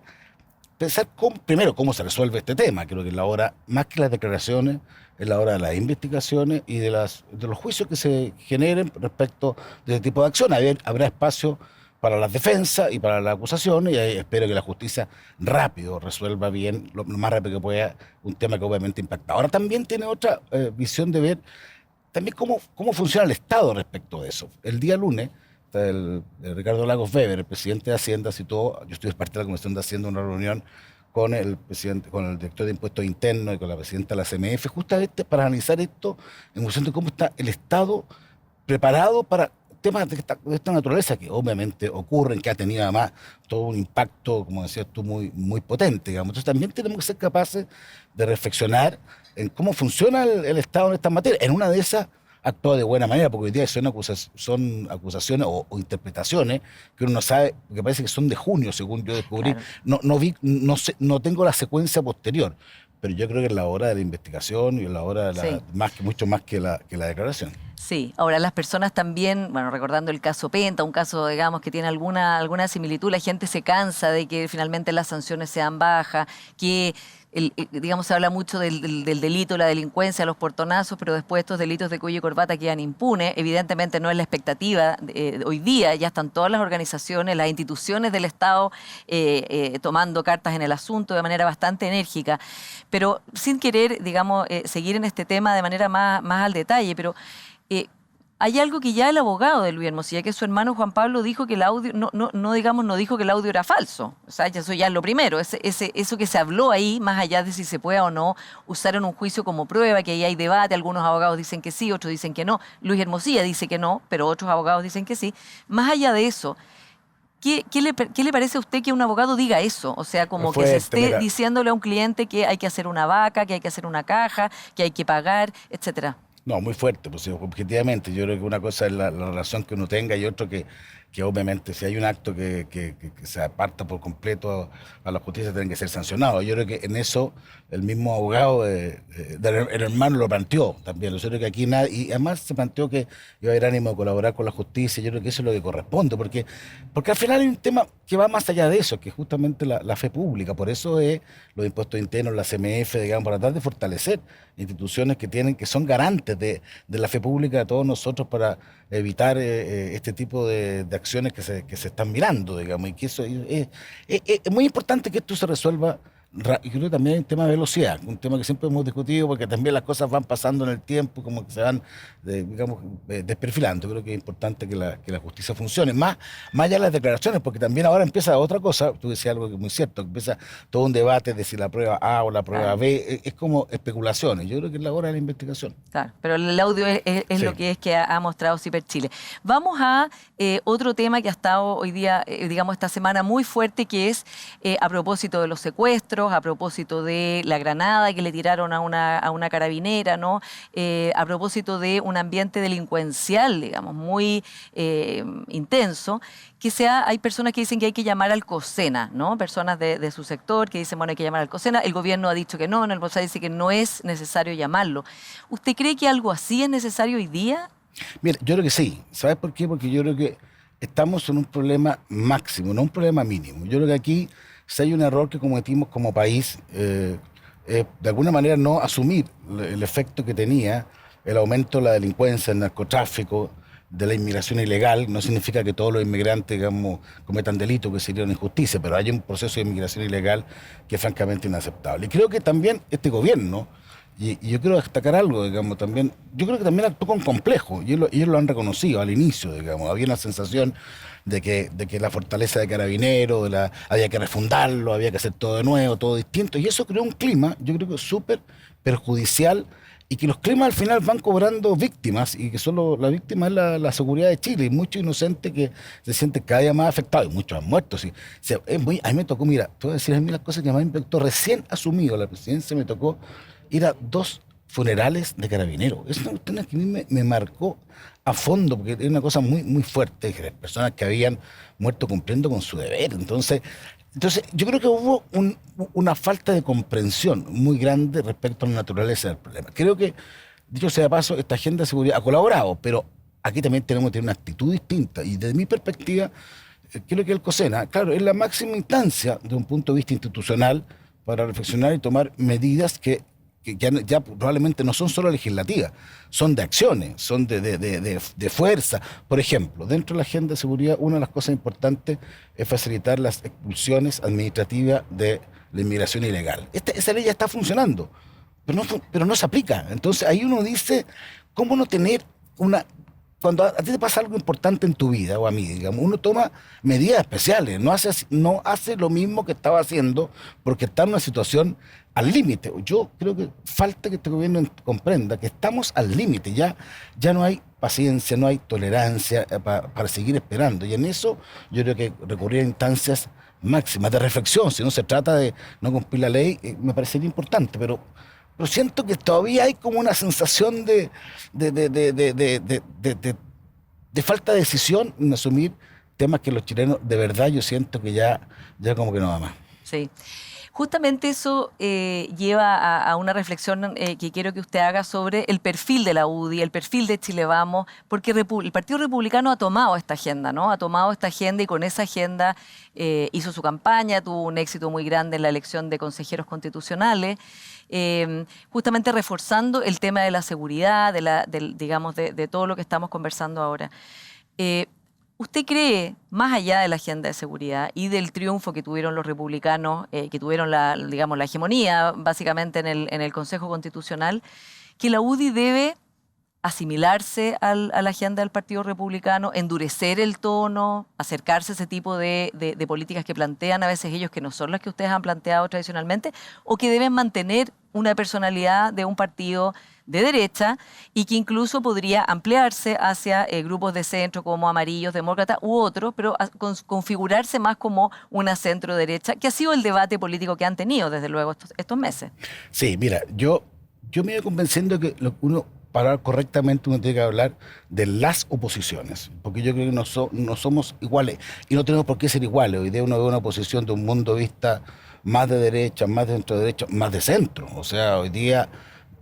primero cómo se resuelve este tema. Creo que es la hora, más que las declaraciones, es la hora de las investigaciones y de los juicios que se generen respecto de este tipo de acciones. Habrá espacio para las defensas y para las acusaciones, y ahí espero que la justicia rápido resuelva bien, lo más rápido que pueda, un tema que obviamente impacta. Ahora también tiene otra visión de ver también cómo funciona el Estado respecto de eso. El día lunes, el Ricardo Lagos Weber, el presidente de Hacienda, citó, yo estoy parte de la Comisión de Hacienda, una reunión con el director de Impuestos Internos y con la presidenta de la CMF, justamente para analizar esto en función de cómo está el Estado preparado para temas de esta naturaleza, que obviamente ocurren, que ha tenido además todo un impacto, como decías tú, muy, muy potente, digamos. Entonces también tenemos que ser capaces de reflexionar en cómo funciona el Estado en estas materias. En una de esas actúa de buena manera, porque hoy día son acusaciones o interpretaciones que uno no sabe, porque parece que son de junio, según yo descubrí. Claro. No tengo la secuencia posterior, pero yo creo que es la hora de la investigación y es la hora de mucho más que la declaración. Sí, ahora las personas también, bueno, recordando el caso Penta, un caso, digamos, que tiene alguna similitud, la gente se cansa de que finalmente las sanciones sean bajas, que, digamos, se habla mucho del delito, la delincuencia, los portonazos, pero después estos delitos de cuello y corbata quedan impunes. Evidentemente no es la expectativa. Hoy día ya están todas las organizaciones, las instituciones del Estado tomando cartas en el asunto de manera bastante enérgica, pero sin querer, digamos, seguir en este tema de manera más al detalle, pero... hay algo que ya el abogado de Luis Hermosilla, que es su hermano Juan Pablo, dijo que el audio, no dijo que el audio era falso. O sea, eso ya es lo primero. Eso que se habló ahí, más allá de si se puede o no usar en un juicio como prueba, que ahí hay debate, algunos abogados dicen que sí, otros dicen que no. Luis Hermosilla dice que no, pero otros abogados dicen que sí. Más allá de eso, ¿Qué le parece a usted que un abogado diga eso? O sea, como que se Fuerte, esté mira. diciéndole a un cliente que hay que hacer una vaca, que hay que hacer una caja, que hay que pagar, etcétera. No, muy fuerte, pues sí, objetivamente. Yo creo que una cosa es la relación que uno tenga y otro que obviamente si hay un acto que se aparta por completo a la justicia tiene que ser sancionado. Yo creo que en eso el mismo abogado el hermano lo planteó también. Yo creo que aquí nadie, y además se planteó que iba a haber ánimo de colaborar con la justicia. Yo creo que eso es lo que corresponde, porque al final hay un tema que va más allá de eso, que es justamente la fe pública. Por eso es los impuestos internos, la CMF, digamos, para tratar de fortalecer instituciones que son garantes de la fe pública de todos nosotros para evitar este tipo de acciones que se están mirando, digamos, y que eso es muy importante que esto se resuelva. Y creo que también hay un tema de velocidad, un tema que siempre hemos discutido porque también las cosas van pasando en el tiempo, como que se van, digamos, desperfilando. Creo que es importante que la justicia funcione, más allá de las declaraciones, porque también ahora empieza otra cosa, tú decías algo que es muy cierto, empieza todo un debate de si la prueba A o la prueba B, es como especulaciones. Yo creo que es la hora de la investigación. Claro, pero el audio es Sí. lo que es que ha mostrado Ciper Chile. Vamos a otro tema que ha estado hoy día, digamos, esta semana muy fuerte, que es a propósito de los secuestros, a propósito de la granada que le tiraron a una carabinera, ¿no? A propósito de un ambiente delincuencial, digamos, muy intenso, hay personas que dicen que hay que llamar al COSENA, ¿no? Personas de su sector que dicen, bueno, hay que llamar al COSENA. El gobierno ha dicho que no, el Bolsa dice que no es necesario llamarlo. ¿Usted cree que algo así es necesario hoy día? Mira, yo creo que sí. ¿Sabes por qué? Porque yo creo que estamos en un problema máximo, no un problema mínimo. Yo creo que aquí, si hay un error que cometimos como país, de alguna manera no asumir el efecto que tenía el aumento de la delincuencia, el narcotráfico, de la inmigración ilegal. No significa que todos los inmigrantes, digamos, cometan delitos, que sería una injusticia, pero hay un proceso de inmigración ilegal que es francamente inaceptable. Y creo que también este gobierno, y yo quiero destacar algo, digamos, también, yo creo que también actuó con complejo, y ellos lo han reconocido al inicio, digamos, había una sensación de que la fortaleza de Carabineros, había que refundarlo, había que hacer todo de nuevo, todo distinto, y eso creó un clima, yo creo que súper perjudicial, y que los climas al final van cobrando víctimas, y que solo la víctima es la seguridad de Chile, y muchos inocentes que se sienten cada día más afectados, y muchos han muerto. Sí. O sea, a mí me tocó, mira, te voy a decir a mí las cosas que más me impactó, recién asumido la presidencia, me tocó ir a 2 funerales de Carabineros. Es una cuestión que a mí me marcó a fondo, porque era una cosa muy, muy fuerte, que las personas que habían muerto cumpliendo con su deber. Entonces yo creo que hubo una falta de comprensión muy grande respecto a la naturaleza del problema. Creo que, dicho sea de paso, esta agenda de seguridad ha colaborado, pero aquí también tenemos que tener una actitud distinta. Y desde mi perspectiva, creo que el COSENA, claro, es la máxima instancia de un punto de vista institucional para reflexionar y tomar medidas que ya probablemente no son solo legislativas, son de acciones, son de fuerza. Por ejemplo, dentro de la agenda de seguridad, una de las cosas importantes es facilitar las expulsiones administrativas de la inmigración ilegal. Esa ley ya está funcionando, pero no se aplica. Entonces ahí uno dice, ¿cómo no tener una... Cuando a ti te pasa algo importante en tu vida, o a mí, digamos, uno toma medidas especiales, no hace lo mismo que estaba haciendo porque está en una situación al límite. Yo creo que falta que este gobierno comprenda que estamos al límite, ya no hay paciencia, no hay tolerancia para seguir esperando. Y en eso yo creo que recurrir a instancias máximas de reflexión, si no se trata de no cumplir la ley, me parecería importante, pero siento que todavía hay como una sensación de falta de decisión en asumir temas que los chilenos, de verdad, yo siento que ya como que no va más. Sí. Justamente eso lleva a una reflexión que quiero que usted haga sobre el perfil de la UDI, el perfil de Chile Vamos, porque el Partido Republicano ha tomado esta agenda, ¿no? Ha tomado esta agenda y con esa agenda hizo su campaña, tuvo un éxito muy grande en la elección de consejeros constitucionales, justamente reforzando el tema de la seguridad, digamos, de todo lo que estamos conversando ahora. ¿Usted cree, más allá de la agenda de seguridad y del triunfo que tuvieron los republicanos, que tuvieron la hegemonía básicamente en el Consejo Constitucional, que la UDI debe asimilarse a la agenda del Partido Republicano, endurecer el tono, acercarse a ese tipo de políticas que plantean a veces ellos que no son las que ustedes han planteado tradicionalmente, o que deben mantener una personalidad de un partido de derecha y que incluso podría ampliarse hacia grupos de centro como amarillos, demócratas u otros, pero configurarse más como una centro-derecha, que ha sido el debate político que han tenido desde luego estos meses. Sí, mira, yo me iba convenciendo que para hablar correctamente uno tiene que hablar de las oposiciones, porque yo creo que no somos iguales y no tenemos por qué ser iguales. Hoy día uno ve una oposición de un mundo de vista más de derecha, más de centro derecha, más de centro. O sea, hoy día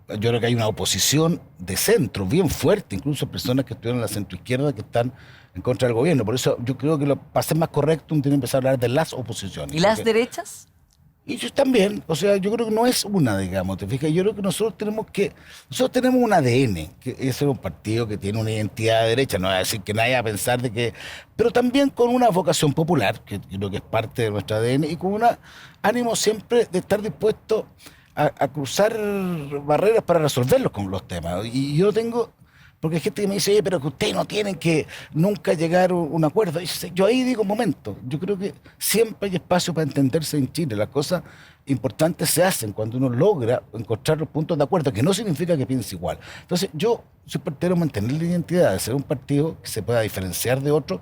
yo creo que hay una oposición de centro bien fuerte, incluso personas que estuvieron en la centroizquierda que están en contra del gobierno. Por eso yo creo que para ser más correcto uno tiene que empezar a hablar de las oposiciones. ¿Y las derechas? Y ellos también, o sea, yo creo que no es una, digamos, ¿te fijas? Yo creo que nosotros tenemos un ADN, que es un partido que tiene una identidad de derecha, no voy a decir que nadie va a pensar de que, pero también con una vocación popular, que yo creo que es parte de nuestro ADN, y con un ánimo siempre de estar dispuesto a cruzar barreras para resolverlos con los temas. Y yo tengo... Porque hay gente que me dice, oye, pero que ustedes no tienen que nunca llegar a un acuerdo. Yo ahí digo, un momento, yo creo que siempre hay espacio para entenderse en Chile. Las cosas importantes se hacen cuando uno logra encontrar los puntos de acuerdo, que no significa que piense igual. Entonces, yo soy partidario de mantener la identidad, de ser un partido que se pueda diferenciar de otro.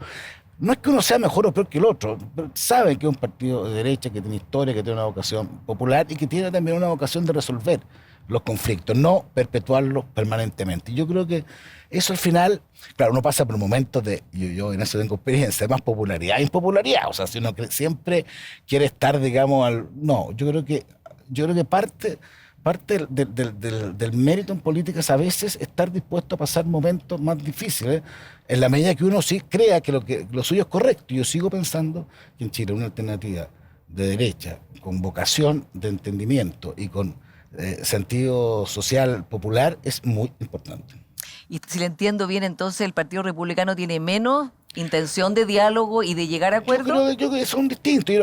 No es que uno sea mejor o peor que el otro, pero saben que es un partido de derecha, que tiene historia, que tiene una vocación popular y que tiene también una vocación de resolver los conflictos, no perpetuarlos permanentemente. Y yo creo que eso al final, claro, uno pasa por momentos de, yo en eso tengo experiencia, de más popularidad e impopularidad. O sea, si uno siempre quiere estar, digamos, no, yo creo que parte del mérito en política es a veces estar dispuesto a pasar momentos más difíciles, en la medida que uno sí crea que lo suyo es correcto. Yo sigo pensando que en Chile una alternativa de derecha, con vocación de entendimiento y con sentido social popular es muy importante. Y si le entiendo bien, entonces el Partido Republicano tiene menos intención de diálogo y de llegar a acuerdos. Yo creo que son distintos.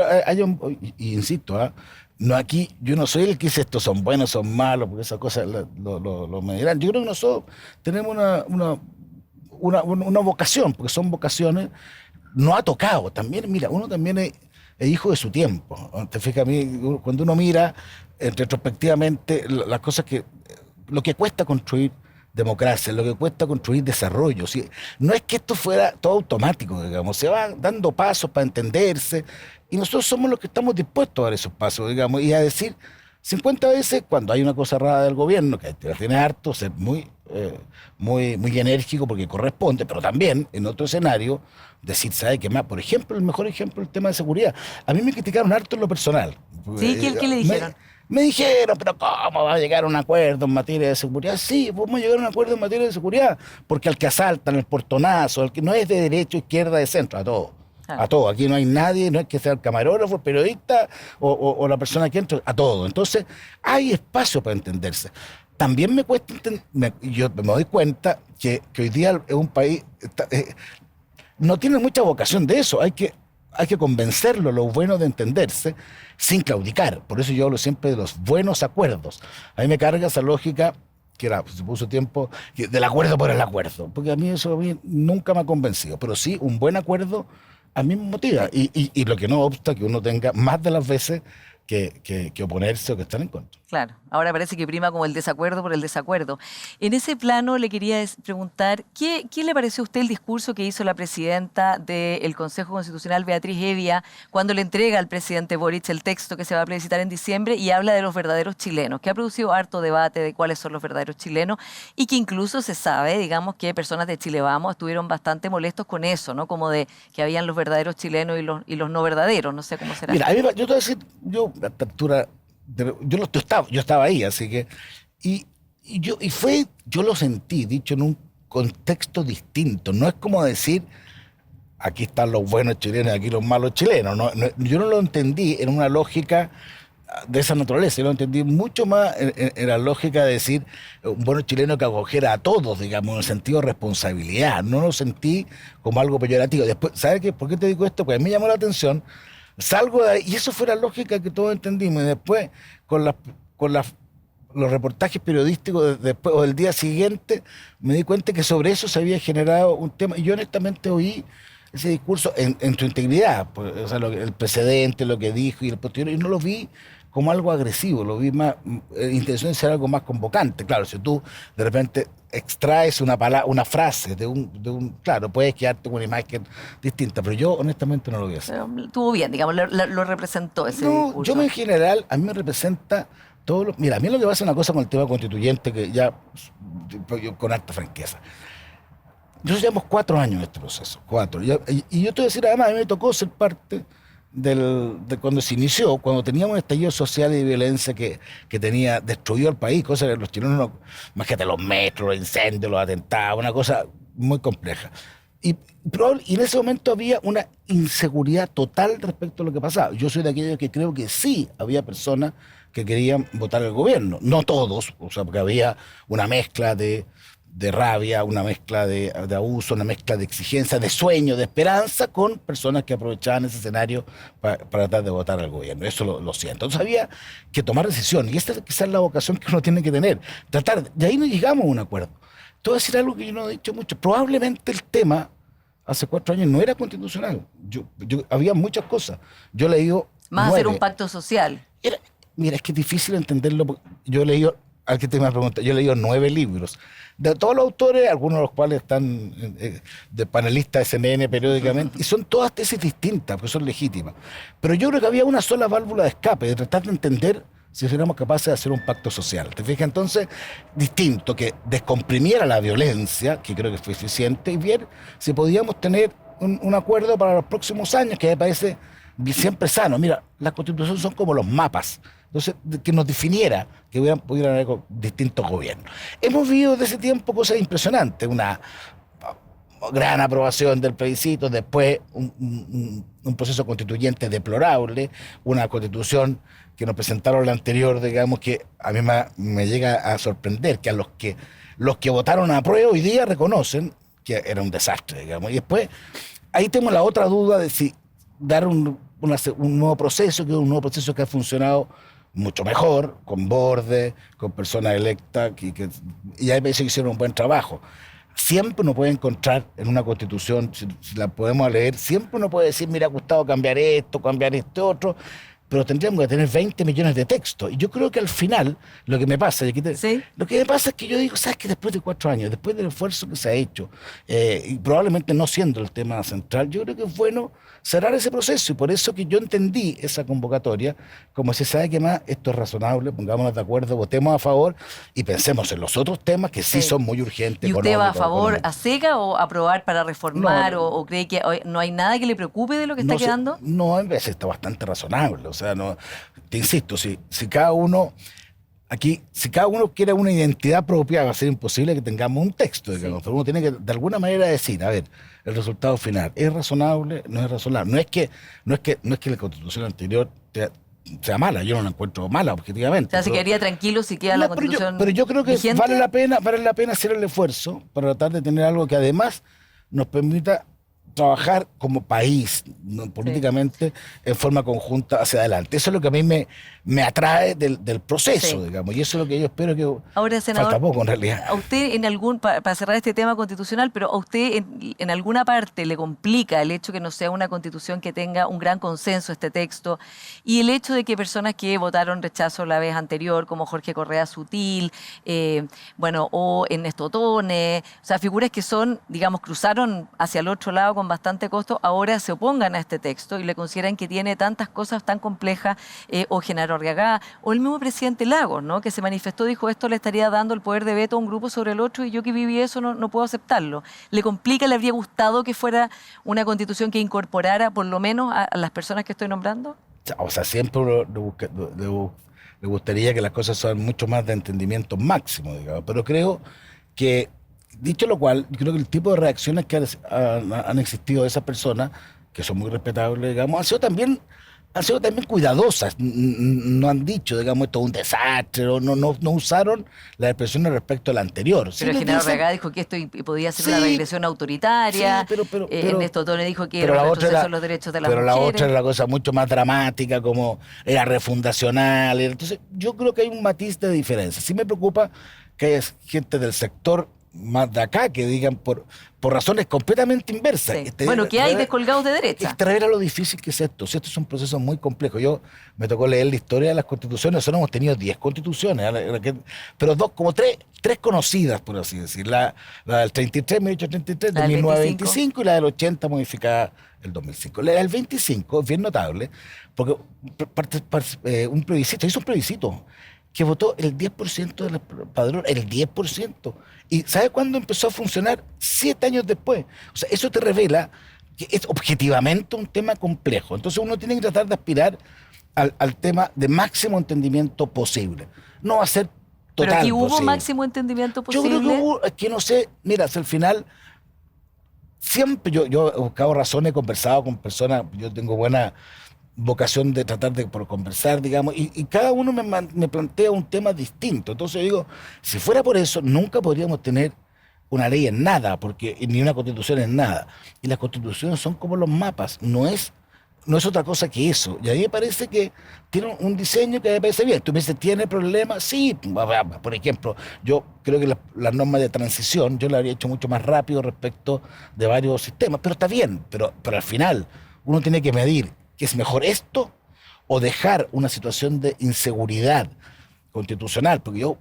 Insisto, no aquí, yo no soy el que dice estos son buenos, son malos, porque esas cosas lo me dirán. Yo creo que nosotros tenemos una vocación, porque son vocaciones, no ha tocado. También, mira, uno también es hijo de su tiempo. Te fijas, a mí, cuando uno mira retrospectivamente las cosas lo que cuesta construir democracia, lo que cuesta construir desarrollo. ¿Sí? No es que esto fuera todo automático, digamos, se van dando pasos para entenderse y nosotros somos los que estamos dispuestos a dar esos pasos, digamos, y a decir 50 veces cuando hay una cosa rara del gobierno, que tiene harto, ser muy enérgico porque corresponde, pero también en otro escenario decir, ¿sabe qué más? Por ejemplo, el mejor ejemplo es el tema de seguridad. A mí me criticaron harto en lo personal. ¿Sí? ¿Qué le dijeron? Me dijeron, pero ¿cómo va a llegar a un acuerdo en materia de seguridad? Sí, vamos a llegar a un acuerdo en materia de seguridad, porque al que asaltan, el portonazo, el que no es de derecha, izquierda, de centro, a todo. A todo, aquí no hay nadie, no es que sea el camarógrafo, el periodista o la persona que entra, a todo. Entonces, hay espacio para entenderse. También me cuesta yo me doy cuenta que hoy día es un país, no tiene mucha vocación de eso, hay que convencerlo, lo bueno de entenderse, sin claudicar. Por eso yo hablo siempre de los buenos acuerdos. A mí me carga esa lógica, que se puso tiempo, del acuerdo por el acuerdo, porque a mí eso nunca me ha convencido, pero sí, un buen acuerdo a mí me motiva, y lo que no obsta que uno tenga más de las veces que oponerse o que estar en contra. Claro, ahora parece que prima como el desacuerdo por el desacuerdo. En ese plano le quería preguntar, ¿qué le pareció a usted el discurso que hizo la presidenta del Consejo Constitucional, Beatriz Hevia, cuando le entrega al presidente Boric el texto que se va a plebiscitar en diciembre y habla de los verdaderos chilenos, que ha producido harto debate de cuáles son los verdaderos chilenos y que incluso se sabe, digamos, que personas de Chile Vamos estuvieron bastante molestos con eso, ¿no? Como de que habían los verdaderos chilenos y los no verdaderos, no sé cómo será. Mira, yo te voy a decir, a esta altura, yo estaba ahí, así que yo lo sentí dicho en un contexto distinto. No es como decir aquí están los buenos chilenos y aquí los malos chilenos. Yo no lo entendí en una lógica de esa naturaleza. Yo lo entendí mucho más en la lógica de decir un buen chileno que acogiera a todos, digamos, en el sentido de responsabilidad. No lo sentí como algo peyorativo. Después, ¿sabes qué? ¿Por qué te digo esto? Pues me llamó la atención. Salgo de ahí, y eso fue la lógica que todos entendimos. Y después, con los reportajes periodísticos después o del día siguiente, me di cuenta que sobre eso se había generado un tema. Y yo honestamente oí ese discurso en su integridad, pues, o sea, el precedente, lo que dijo y el posterior, y no lo vi como algo agresivo, lo vi más, intención de ser algo más convocante. Claro, si tú de repente extraes una frase claro, puedes quedarte con una imagen distinta, pero yo honestamente no lo vi así. Pero estuvo bien, digamos, lo representó ese No, discurso. yo en general, a mí me representa mira, a mí lo que pasa es una cosa con el tema constituyente que ya, yo, con harta franqueza. Nosotros llevamos 4 años en este proceso, 4. Y yo te voy a decir, además, a mí me tocó ser parte de cuando se inició, cuando teníamos un estallido social y de violencia que tenía destruido el país, cosas que los chilenos no, imagínate los metros, los incendios, los atentados, una cosa muy compleja. Y en ese momento había una inseguridad total respecto a lo que pasaba. Yo soy de aquellos que creo que sí había personas que querían votar al gobierno, no todos, o sea, porque había una mezcla de rabia, una mezcla de abuso, una mezcla de exigencia, de sueño, de esperanza, con personas que aprovechaban ese escenario para tratar de votar al gobierno. Eso lo siento. Entonces había que tomar decisiones, y esta es quizás la vocación que uno tiene que tener. De ahí no llegamos a un acuerdo. Te voy a decir algo que yo no he dicho mucho. Probablemente el tema, hace 4 años, no era constitucional. Había muchas cosas. Yo he leído Más 9. hacer un pacto social. Mira, es que es difícil entenderlo. Yo he leído, al que te me pregunta, yo he leído 9 libros. De todos los autores, algunos de los cuales están de panelistas de CNN periódicamente, y son todas tesis distintas, porque son legítimas. Pero yo creo que había una sola válvula de escape, de tratar de entender si fuéramos capaces de hacer un pacto social. ¿Te fijas? Entonces, distinto, que descomprimiera la violencia, que creo que fue eficiente, y ver si podíamos tener un acuerdo para los próximos años, que me parece siempre sano. Mira, las constituciones son como los mapas. Entonces, que nos definiera que pudieran haber distintos gobiernos. Hemos vivido desde ese tiempo cosas impresionantes, una gran aprobación del plebiscito, después un proceso constituyente deplorable, una constitución que nos presentaron la anterior, digamos, que a mí me llega a sorprender, que los que votaron a prueba hoy día reconocen que era un desastre, digamos. Y después, ahí tenemos la otra duda de si dar un nuevo proceso, que es un nuevo proceso que ha funcionado mucho mejor, con bordes, con personas electas, y hay veces que hicieron un buen trabajo. Siempre uno puede encontrar en una constitución, si la podemos leer, siempre uno puede decir, mira, ha costado cambiar esto, cambiar este otro, pero tendríamos que tener 20 millones de textos. Y yo creo que al final, lo que me pasa, ¿Sí? Lo que me pasa es que yo digo, ¿sabes qué? Después de 4 años, después del esfuerzo que se ha hecho, y probablemente no siendo el tema central, yo creo que es bueno cerrar ese proceso, y por eso que yo entendí esa convocatoria como si sabe que más esto es razonable, pongámonos de acuerdo, votemos a favor y pensemos en los otros temas que sí son muy urgentes. ¿Y usted va a económicos, favor, económicos. a seca, o aprobar para reformar, No, o cree que no hay nada que le preocupe de lo que está No sé, quedando? no, en vez está bastante razonable. O sea, no, te insisto, si cada uno quiere una identidad propia, va a ser imposible que tengamos un texto, digamos. Pero uno tiene que de alguna manera decir, a ver, el resultado final, ¿es razonable? ¿No es razonable? No es que la Constitución anterior sea mala, yo no la encuentro mala objetivamente. O sea, se quedaría tranquilo si queda la Constitución pero yo creo que vigente. vale la pena hacer el esfuerzo para tratar de tener algo que además nos permita trabajar como país, ¿no? Políticamente, en forma conjunta hacia adelante. Eso es lo que a mí me atrae del proceso, digamos, y eso es lo que yo espero que Ahora, senador, falta poco en realidad. a usted para cerrar este tema constitucional, pero a usted en alguna parte le complica el hecho que no sea una constitución que tenga un gran consenso este texto, y el hecho de que personas que votaron rechazo la vez anterior, como Jorge Correa Sutil, o Ernesto Tone, o sea, figuras que digamos, cruzaron hacia el otro lado con bastante costo, ahora se opongan a este texto y le consideran que tiene tantas cosas tan complejas, o Genaro Arriagada, o el mismo presidente Lagos, ¿no? Que se manifestó, dijo, esto le estaría dando el poder de veto a un grupo sobre el otro, y yo que viví eso no puedo aceptarlo. ¿Le complica, le habría gustado que fuera una constitución que incorporara por lo menos a las personas que estoy nombrando? O sea, siempre uno le gustaría que las cosas sean mucho más de entendimiento máximo, digamos, pero creo que, dicho lo cual, yo creo que el tipo de reacciones que han existido de esas personas, que son muy respetables, digamos, han sido también cuidadosas. No han dicho, digamos, esto es un desastre, o no usaron las expresiones respecto al anterior. Pero Genaro Arriagada dijo que esto podía ser una regresión autoritaria. Sí, pero Ernesto Tone dijo que era un retroceso en los derechos de las pero mujeres. Pero la otra era la cosa mucho más dramática, como era refundacional. Entonces, yo creo que hay un matiz de diferencia. Sí me preocupa que haya gente del sector más de acá que digan por razones completamente inversas. Sí. Bueno, que hay descolgados de derecha. Te revela lo difícil que es esto. Si esto es un proceso muy complejo. Yo me tocó leer la historia de las constituciones. Nosotros hemos tenido 10 constituciones, pero como tres conocidas, por así decir. La del 33, 1833, de 1925 y la del 80 modificada el 2005. La del 25 es bien notable porque un plebiscito, hizo un plebiscito que votó el 10% de los padrones, el 10%. ¿Y sabe cuándo empezó a funcionar? 7 años después. O sea, eso te revela que es objetivamente un tema complejo. Entonces uno tiene que tratar de aspirar al tema de máximo entendimiento posible. No va a ser total. Pero aquí hubo posible. Máximo entendimiento posible. Yo creo que hubo, es que no sé, mira, hasta el final, siempre yo he buscado razones, he conversado con personas, yo tengo buena vocación de tratar de conversar, digamos, y cada uno me plantea un tema distinto. Entonces digo, si fuera por eso, nunca podríamos tener una ley en nada, porque ni una constitución en nada. Y las constituciones son como los mapas, no es otra cosa que eso. Y a mí me parece que tiene un diseño que me parece bien. Tú me dices, ¿tiene problemas? Sí. Por ejemplo, yo creo que las normas de transición, yo las habría hecho mucho más rápido respecto de varios sistemas, pero está bien. Pero al final, uno tiene que medir que es mejor esto o dejar una situación de inseguridad constitucional, porque yo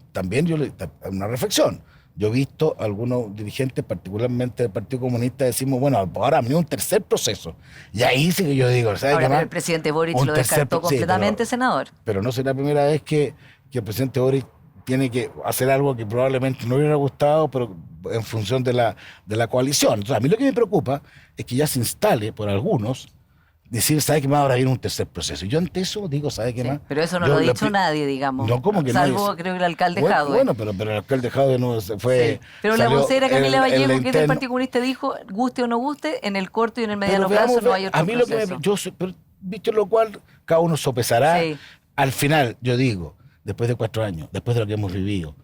una reflexión, yo he visto a algunos dirigentes, particularmente del Partido Comunista, decimos, bueno, ahora ni un tercer proceso, y ahí sí que yo digo, ¿sabes qué más? El presidente Boric lo descartó completamente, senador. Pero no será la primera vez que el presidente Boric tiene que hacer algo que probablemente no hubiera gustado, pero en función de la coalición. Entonces, a mí lo que me preocupa es que ya se instale por algunos decir, ¿sabe qué más? Ahora viene un tercer proceso. Y yo ante eso digo, ¿sabe qué más? Pero eso no lo ha dicho nadie, digamos. No, ¿cómo que salvo, nadie? creo que el alcalde Jadwe. Bueno, pero el alcalde Jadwe no fue... Sí. Pero la vocera Camila Vallejo, que es del Partido Comunista, dijo, guste o no guste, en el corto y en el mediano plazo no hay otro a mí proceso. Pero dicho lo cual, cada uno sopesará. Sí. Al final, yo digo, después de 4 años, después de lo que hemos vivido,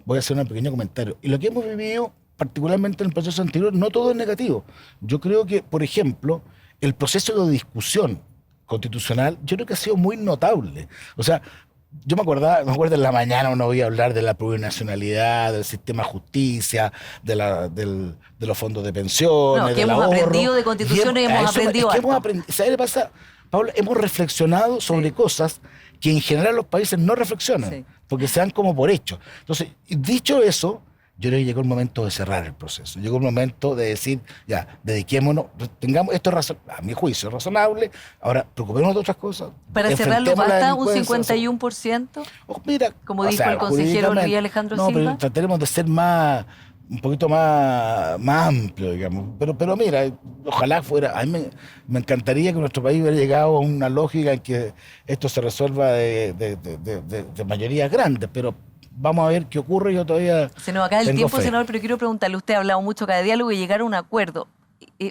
voy a hacer un pequeño comentario. Y lo que hemos vivido, particularmente en el proceso anterior, no todo es negativo. Yo creo que, por ejemplo, el proceso de discusión constitucional, yo creo que ha sido muy notable. O sea, yo me acuerdo en la mañana uno oía hablar de la plurinacionalidad, del sistema de justicia, de los fondos de pensiones, que del hemos ahorro. aprendido de constituciones, hemos aprendido harto. ¿Sabes qué pasa, Paula? Hemos reflexionado sobre cosas que en general los países no reflexionan, porque se dan como por hecho. Entonces, dicho eso, yo creo que llegó el momento de cerrar el proceso. Llegó el momento de decir, ya, dediquémonos, tengamos esto, a mi juicio, razonable. Ahora, preocupémonos de otras cosas. Para cerrarlo, ¿basta un 51%? Mira, como dijo el consejero Luis Alejandro Silva. No, pero trataremos de ser un poquito más amplio, digamos. Pero mira, ojalá fuera. A mí me encantaría que nuestro país hubiera llegado a una lógica en que esto se resuelva de mayorías grandes, pero vamos a ver qué ocurre. Yo todavía se nos acaba el tiempo, fe. senador, pero quiero preguntarle, usted ha hablado mucho acá de diálogo y llegar a un acuerdo.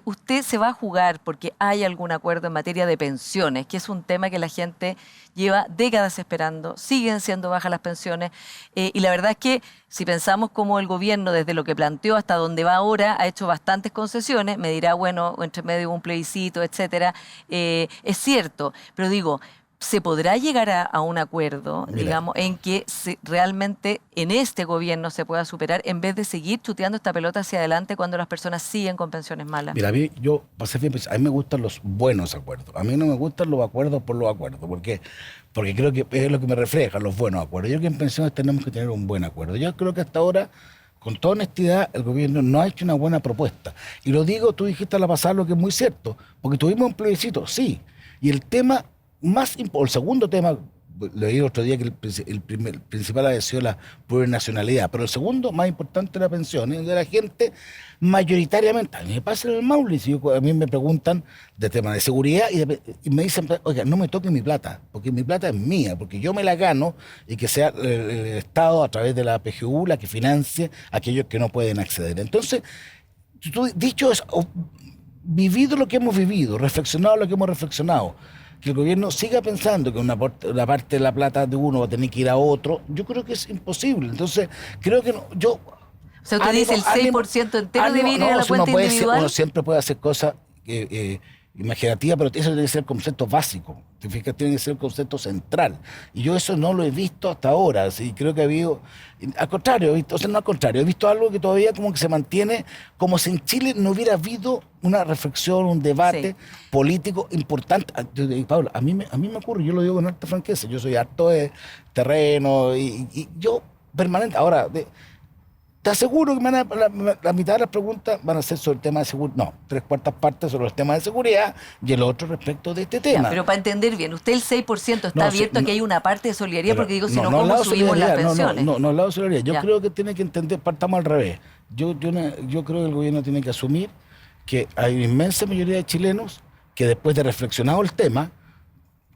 ¿Usted se va a jugar porque hay algún acuerdo en materia de pensiones, que es un tema que la gente lleva décadas esperando, siguen siendo bajas las pensiones, y la verdad es que si pensamos como el gobierno desde lo que planteó hasta donde va ahora ha hecho bastantes concesiones, me dirá, bueno, entre medio un plebiscito, etcétera, es cierto, pero digo, ¿se podrá llegar a un acuerdo, digamos, en que realmente en este gobierno se pueda superar en vez de seguir chuteando esta pelota hacia adelante cuando las personas siguen con pensiones malas? Mira, a mí me gustan los buenos acuerdos. A mí no me gustan los acuerdos por los acuerdos. Porque creo que es lo que me refleja, los buenos acuerdos. Yo creo que en pensiones tenemos que tener un buen acuerdo. Yo creo que hasta ahora, con toda honestidad, el gobierno no ha hecho una buena propuesta. Y lo digo, tú dijiste a la pasada lo que es muy cierto, porque tuvimos un plebiscito, sí. Y el tema el segundo tema, leí el otro día que el principal había sido la plurinacionalidad, pero el segundo más importante era pensiones de la gente mayoritariamente. A mí me pasa en el Maule, a mí me preguntan de temas de seguridad y me dicen, oiga, no me toque mi plata, porque mi plata es mía, porque yo me la gano y que sea el Estado a través de la PGU la que financie a aquellos que no pueden acceder. Entonces, dicho eso, vivido lo que hemos vivido, reflexionado lo que hemos reflexionado, que el gobierno siga pensando que una parte de la plata de uno va a tener que ir a otro, yo creo que es imposible. Entonces, creo que no, O sea, usted dice el 6% entero debe ir a la cuenta individual. Uno siempre puede hacer cosas que imaginativa, pero eso tiene que ser el concepto básico. ¿Te fijas? Tiene que ser el concepto central. Y yo eso no lo he visto hasta ahora. ¿Sí? Creo que ha habido, al contrario, he visto algo que todavía como que se mantiene, como si en Chile no hubiera habido una reflexión, un debate político importante. Pablo, a mí me ocurre, yo lo digo con alta franqueza, yo soy harto de terreno y yo permanente. Ahora, te aseguro que la mitad de las preguntas van a ser sobre el tema de seguridad. No, 3/4 partes sobre los temas de seguridad y el otro respecto de este tema. Ya, pero para entender bien, usted el 6% está No, abierto a que hay una parte de solidaridad, porque digo, si no, ¿cómo subimos las pensiones? No, al lado de solidaridad. Yo Ya. creo que tiene que entender, partamos al revés. Yo creo que el gobierno tiene que asumir que hay una inmensa mayoría de chilenos que después de reflexionado el tema,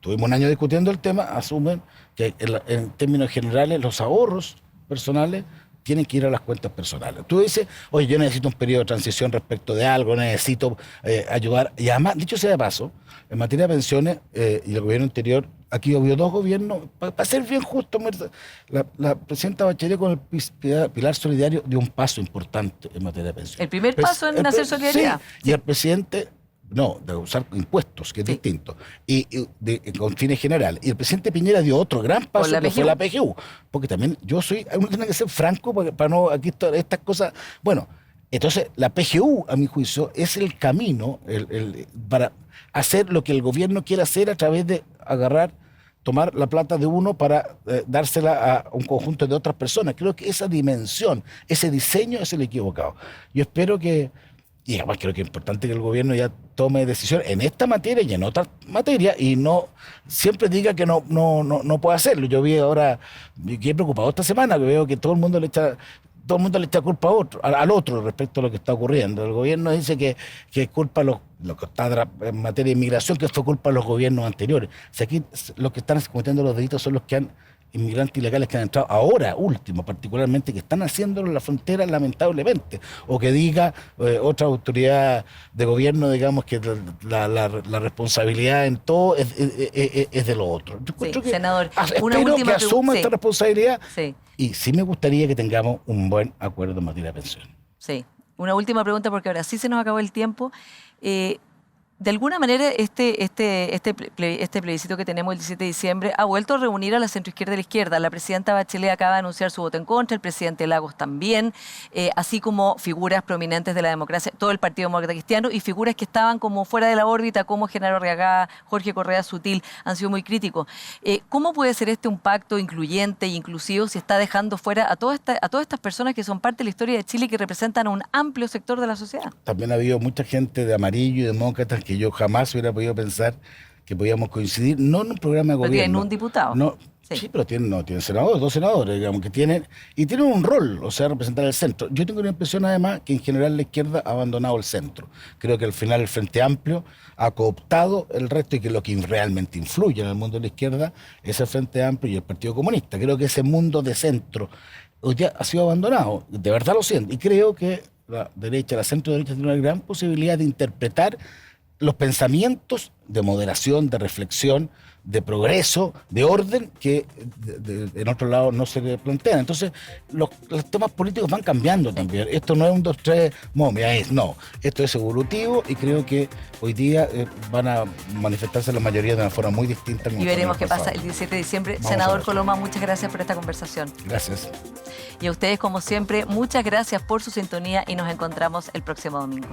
tuvimos un año discutiendo el tema, asumen que en términos generales los ahorros personales tienen que ir a las cuentas personales. Tú dices, oye, yo necesito un periodo de transición respecto de algo, necesito ayudar. Y además, dicho sea de paso, en materia de pensiones y el gobierno anterior, aquí hubo 2 gobiernos, para ser bien justo, la presidenta Bachelet con el Pilar Solidario dio un paso importante en materia de pensiones. El primer paso en hacer solidaridad. Sí, y el presidente... No, de usar impuestos, que es distinto, y con fines generales. Y el presidente Piñera dio otro gran paso, que fue la PGU. Porque también uno tiene que ser franco para no, aquí estas cosas. Bueno, entonces la PGU, a mi juicio, es el camino para hacer lo que el gobierno quiere hacer a través de tomar la plata de uno para dársela a un conjunto de otras personas. Creo que esa dimensión, ese diseño es el equivocado. Yo espero que... Y además creo que es importante que el gobierno ya tome decisiones en esta materia y en otras materias y no siempre diga que no puede hacerlo. Yo vi ahora, me quedé preocupado esta semana, que veo que todo el mundo le echa culpa al otro respecto a lo que está ocurriendo. El gobierno dice que es culpa lo que está en materia de inmigración, que fue culpa de los gobiernos anteriores. O sea, aquí los que están cometiendo los delitos son los que han inmigrantes ilegales que han entrado ahora, último, particularmente, que están haciéndolo en la frontera, lamentablemente, o que diga otra autoridad de gobierno, digamos, que la responsabilidad en todo es de lo otro. Yo Sí, que, senador, una espero última que asuma esta responsabilidad Sí. y sí me gustaría que tengamos un buen acuerdo en materia de pensión. Sí. Una última pregunta, porque ahora sí se nos acabó el tiempo. De alguna manera, este plebiscito que tenemos el 17 de diciembre ha vuelto a reunir a la centroizquierda y la izquierda. La presidenta Bachelet acaba de anunciar su voto en contra, el presidente Lagos también, así como figuras prominentes de la democracia, todo el Partido Demócrata Cristiano, y figuras que estaban como fuera de la órbita, como Genaro Arriagada, Jorge Correa Sutil, han sido muy críticos. ¿Cómo puede ser este un pacto incluyente e inclusivo si está dejando fuera a todas estas personas que son parte de la historia de Chile y que representan a un amplio sector de la sociedad? También ha habido mucha gente de amarillo y demócratas que yo jamás hubiera podido pensar que podíamos coincidir, no en un programa de Pero gobierno. tienen un diputado. No, Sí. sí, pero tienen 2 senadores, digamos, que tienen un rol, o sea, representar el centro. Yo tengo la impresión, además, que en general la izquierda ha abandonado el centro. Creo que al final el Frente Amplio ha cooptado el resto y que lo que realmente influye en el mundo de la izquierda es el Frente Amplio y el Partido Comunista. Creo que ese mundo de centro hoy día ha sido abandonado, de verdad lo siento, y creo que la centro derecha tiene una gran posibilidad de interpretar los pensamientos de moderación, de reflexión, de progreso, de orden, que en otro lado no se le plantean. Entonces, los temas políticos van cambiando también. Esto no es un 2, 3, momia, no. Esto es evolutivo y creo que hoy día van a manifestarse la mayoría de una forma muy distinta. Y veremos qué pasa el 17 de diciembre. Vamos Senador Coloma, muchas gracias por esta conversación. Gracias. Y a ustedes, como siempre, muchas gracias por su sintonía y nos encontramos el próximo domingo.